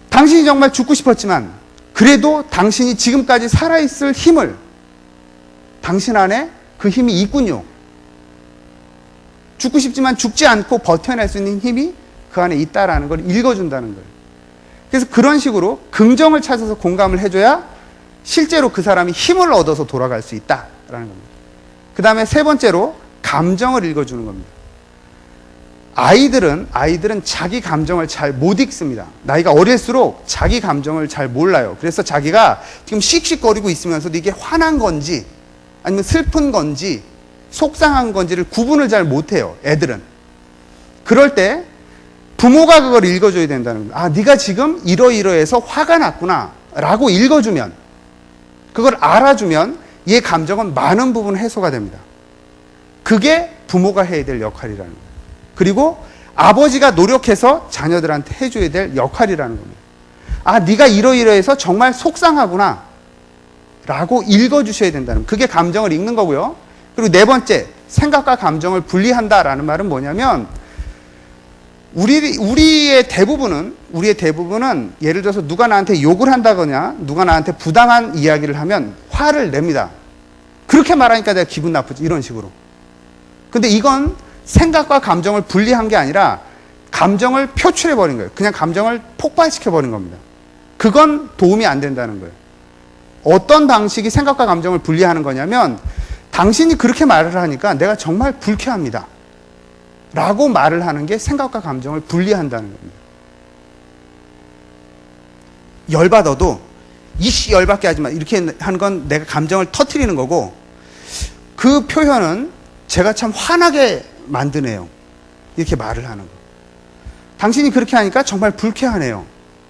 당신이 정말 죽고 싶었지만 그래도 당신이 지금까지 살아있을 힘을 당신 안에 그 힘이 있군요. 죽고 싶지만 죽지 않고 버텨낼 수 있는 힘이 그 안에 있다라는 걸 읽어준다는 거예요. 그래서 그런 식으로 긍정을 찾아서 공감을 해줘야 실제로 그 사람이 힘을 얻어서 돌아갈 수 있다라는 겁니다. 그 다음에 세 번째로 감정을 읽어주는 겁니다. 아이들은 자기 감정을 잘 못 읽습니다. 나이가 어릴수록 자기 감정을 잘 몰라요. 그래서 자기가 지금 씩씩거리고 있으면서도 이게 화난 건지 아니면 슬픈 건지 속상한 건지를 구분을 잘 못해요. 애들은. 그럴 때 부모가 그걸 읽어줘야 된다는 거예요. 아, 네가 지금 이러이러해서 화가 났구나 라고 읽어주면, 그걸 알아주면 얘 감정은 많은 부분 해소가 됩니다. 그게 부모가 해야 될 역할이라는 거예요. 그리고 아버지가 노력해서 자녀들한테 해줘야 될 역할이라는 겁니다. 아, 네가 이러이러해서 정말 속상하구나 라고 읽어주셔야 된다는 거예요. 그게 감정을 읽는 거고요. 그리고 네 번째, 생각과 감정을 분리한다라는 말은 뭐냐면, 우리의 대부분은 예를 들어서 누가 나한테 욕을 한다거나 누가 나한테 부당한 이야기를 하면 화를 냅니다. 그렇게 말하니까 내가 기분 나쁘지, 이런 식으로. 근데 이건 생각과 감정을 분리한 게 아니라 감정을 표출해버린 거예요. 그냥 감정을 폭발시켜버린 겁니다. 그건 도움이 안 된다는 거예요. 어떤 방식이 생각과 감정을 분리하는 거냐면, 당신이 그렇게 말을 하니까 내가 정말 불쾌합니다 라고 말을 하는 게 생각과 감정을 분리한다는 겁니다. 열받아도 이씨 열받게 하지 마 이렇게 하는 건 내가 감정을 터뜨리는 거고, 그 표현은 제가 참 화나게 만드네요 이렇게 말을 하는 거. 당신이 그렇게 하니까 정말 불쾌하네요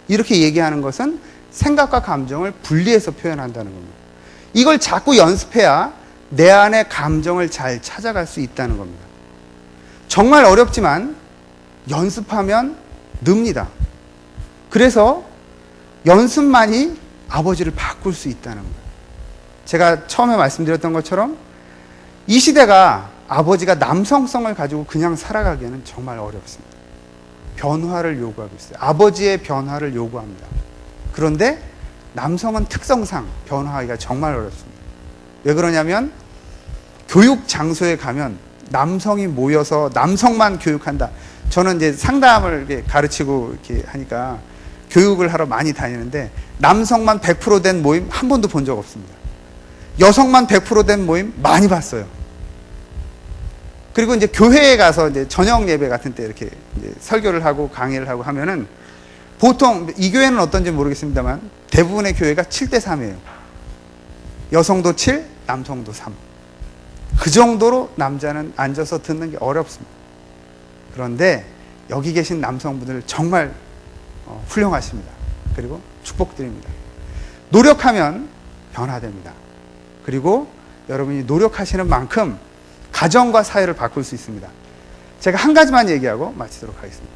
이렇게 얘기하는 것은 생각과 감정을 분리해서 표현한다는 겁니다. 이걸 자꾸 연습해야 내 안의 감정을 잘 찾아갈 수 있다는 겁니다. 정말 어렵지만 연습하면 늡니다. 그래서 연습만이 아버지를 바꿀 수 있다는 거예요. 제가 처음에 말씀드렸던 것처럼 이 시대가 아버지가 남성성을 가지고 그냥 살아가기에는 정말 어렵습니다. 변화를 요구하고 있어요. 아버지의 변화를 요구합니다. 그런데 남성은 특성상 변화하기가 정말 어렵습니다. 왜 그러냐면 교육 장소에 가면 남성이 모여서 남성만 교육한다. 저는 이제 상담을 이렇게 가르치고 이렇게 하니까 교육을 하러 많이 다니는데 남성만 100% 된 모임 한 번도 본 적 없습니다. 여성만 100% 된 모임 많이 봤어요. 그리고 이제 교회에 가서 이제 저녁 예배 같은 때 이렇게 이제 설교를 하고 강의를 하고 하면은 보통 이 교회는 어떤지 모르겠습니다만 대부분의 교회가 7대3이에요. 여성도 7, 남성도 3. 그 정도로 남자는 앉아서 듣는 게 어렵습니다. 그런데 여기 계신 남성분들 정말 훌륭하십니다. 그리고 축복드립니다. 노력하면 변화됩니다. 그리고 여러분이 노력하시는 만큼 가정과 사회를 바꿀 수 있습니다. 제가 한 가지만 얘기하고 마치도록 하겠습니다.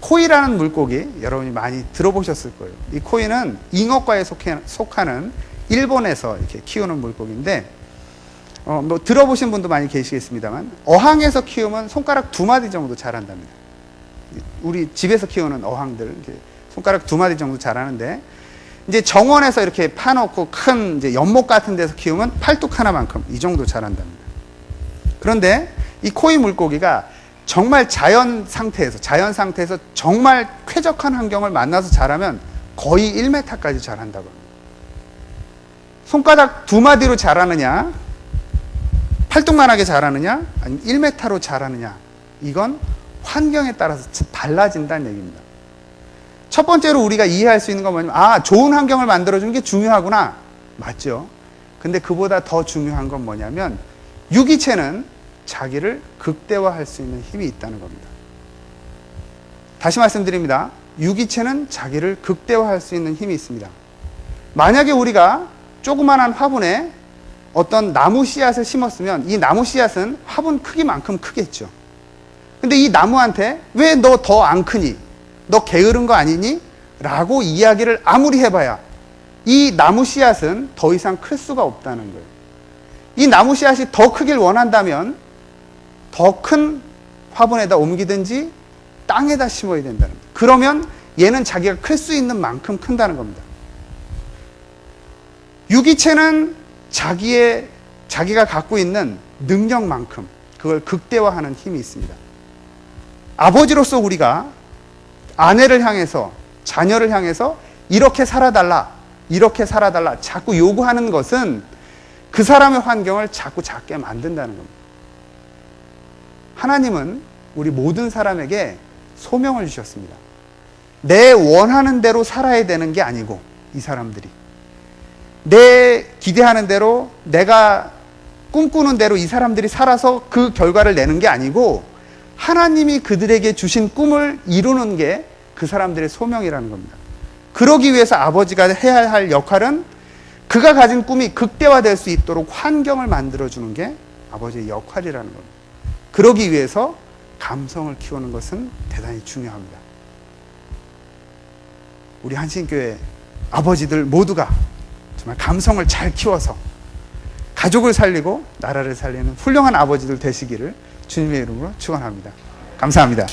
코이라는 물고기 여러분이 많이 들어보셨을 거예요. 이 코이는 잉어과에 속하는 일본에서 이렇게 키우는 물고기인데 뭐 들어보신 분도 많이 계시겠습니다만 어항에서 키우면 손가락 2마디 정도 자란답니다. 우리 집에서 키우는 어항들 이렇게 손가락 2마디 정도 자라는데 이제 정원에서 이렇게 파놓고 큰 이제 연못 같은 데서 키우면 팔뚝 하나만큼 이 정도 자란답니다. 그런데 이 코이 물고기가 정말 자연 상태에서 정말 쾌적한 환경을 만나서 자라면 거의 1m까지 자란다고 합니다. 손가락 2마디로 자라느냐, 팔뚝만하게 자라느냐, 아니면 1m로 자라느냐, 이건 환경에 따라서 달라진다는 얘기입니다. 첫 번째로 우리가 이해할 수 있는 건 뭐냐면, 아, 좋은 환경을 만들어주는 게 중요하구나. 맞죠? 근데 그보다 더 중요한 건 뭐냐면, 유기체는 자기를 극대화할 수 있는 힘이 있다는 겁니다. 다시 말씀드립니다. 유기체는 자기를 극대화할 수 있는 힘이 있습니다. 만약에 우리가 조그만한 화분에 어떤 나무 씨앗을 심었으면 이 나무 씨앗은 화분 크기만큼 크겠죠. 근데 이 나무한테 왜 너 더 안 크니? 너 게으른 거 아니니? 라고 이야기를 아무리 해봐야 이 나무 씨앗은 더 이상 클 수가 없다는 거예요. 이 나무 씨앗이 더 크길 원한다면 더 큰 화분에다 옮기든지 땅에다 심어야 된다는 거예요. 그러면 얘는 자기가 클 수 있는 만큼 큰다는 겁니다. 유기체는 자기가 갖고 있는 능력만큼 그걸 극대화하는 힘이 있습니다. 아버지로서 우리가 아내를 향해서, 자녀를 향해서 이렇게 살아달라 자꾸 요구하는 것은 그 사람의 환경을 자꾸 작게 만든다는 겁니다. 하나님은 우리 모든 사람에게 소명을 주셨습니다. 내 원하는 대로 살아야 되는 게 아니고, 이 사람들이 내 기대하는 대로, 내가 꿈꾸는 대로 이 사람들이 살아서 그 결과를 내는 게 아니고, 하나님이 그들에게 주신 꿈을 이루는 게 그 사람들의 소명이라는 겁니다. 그러기 위해서 아버지가 해야 할 역할은 그가 가진 꿈이 극대화될 수 있도록 환경을 만들어주는 게 아버지의 역할이라는 겁니다. 그러기 위해서 감성을 키우는 것은 대단히 중요합니다. 우리 한신교회 아버지들 모두가 정말 감성을 잘 키워서 가족을 살리고 나라를 살리는 훌륭한 아버지들 되시기를 주님의 이름으로 축원합니다. 감사합니다.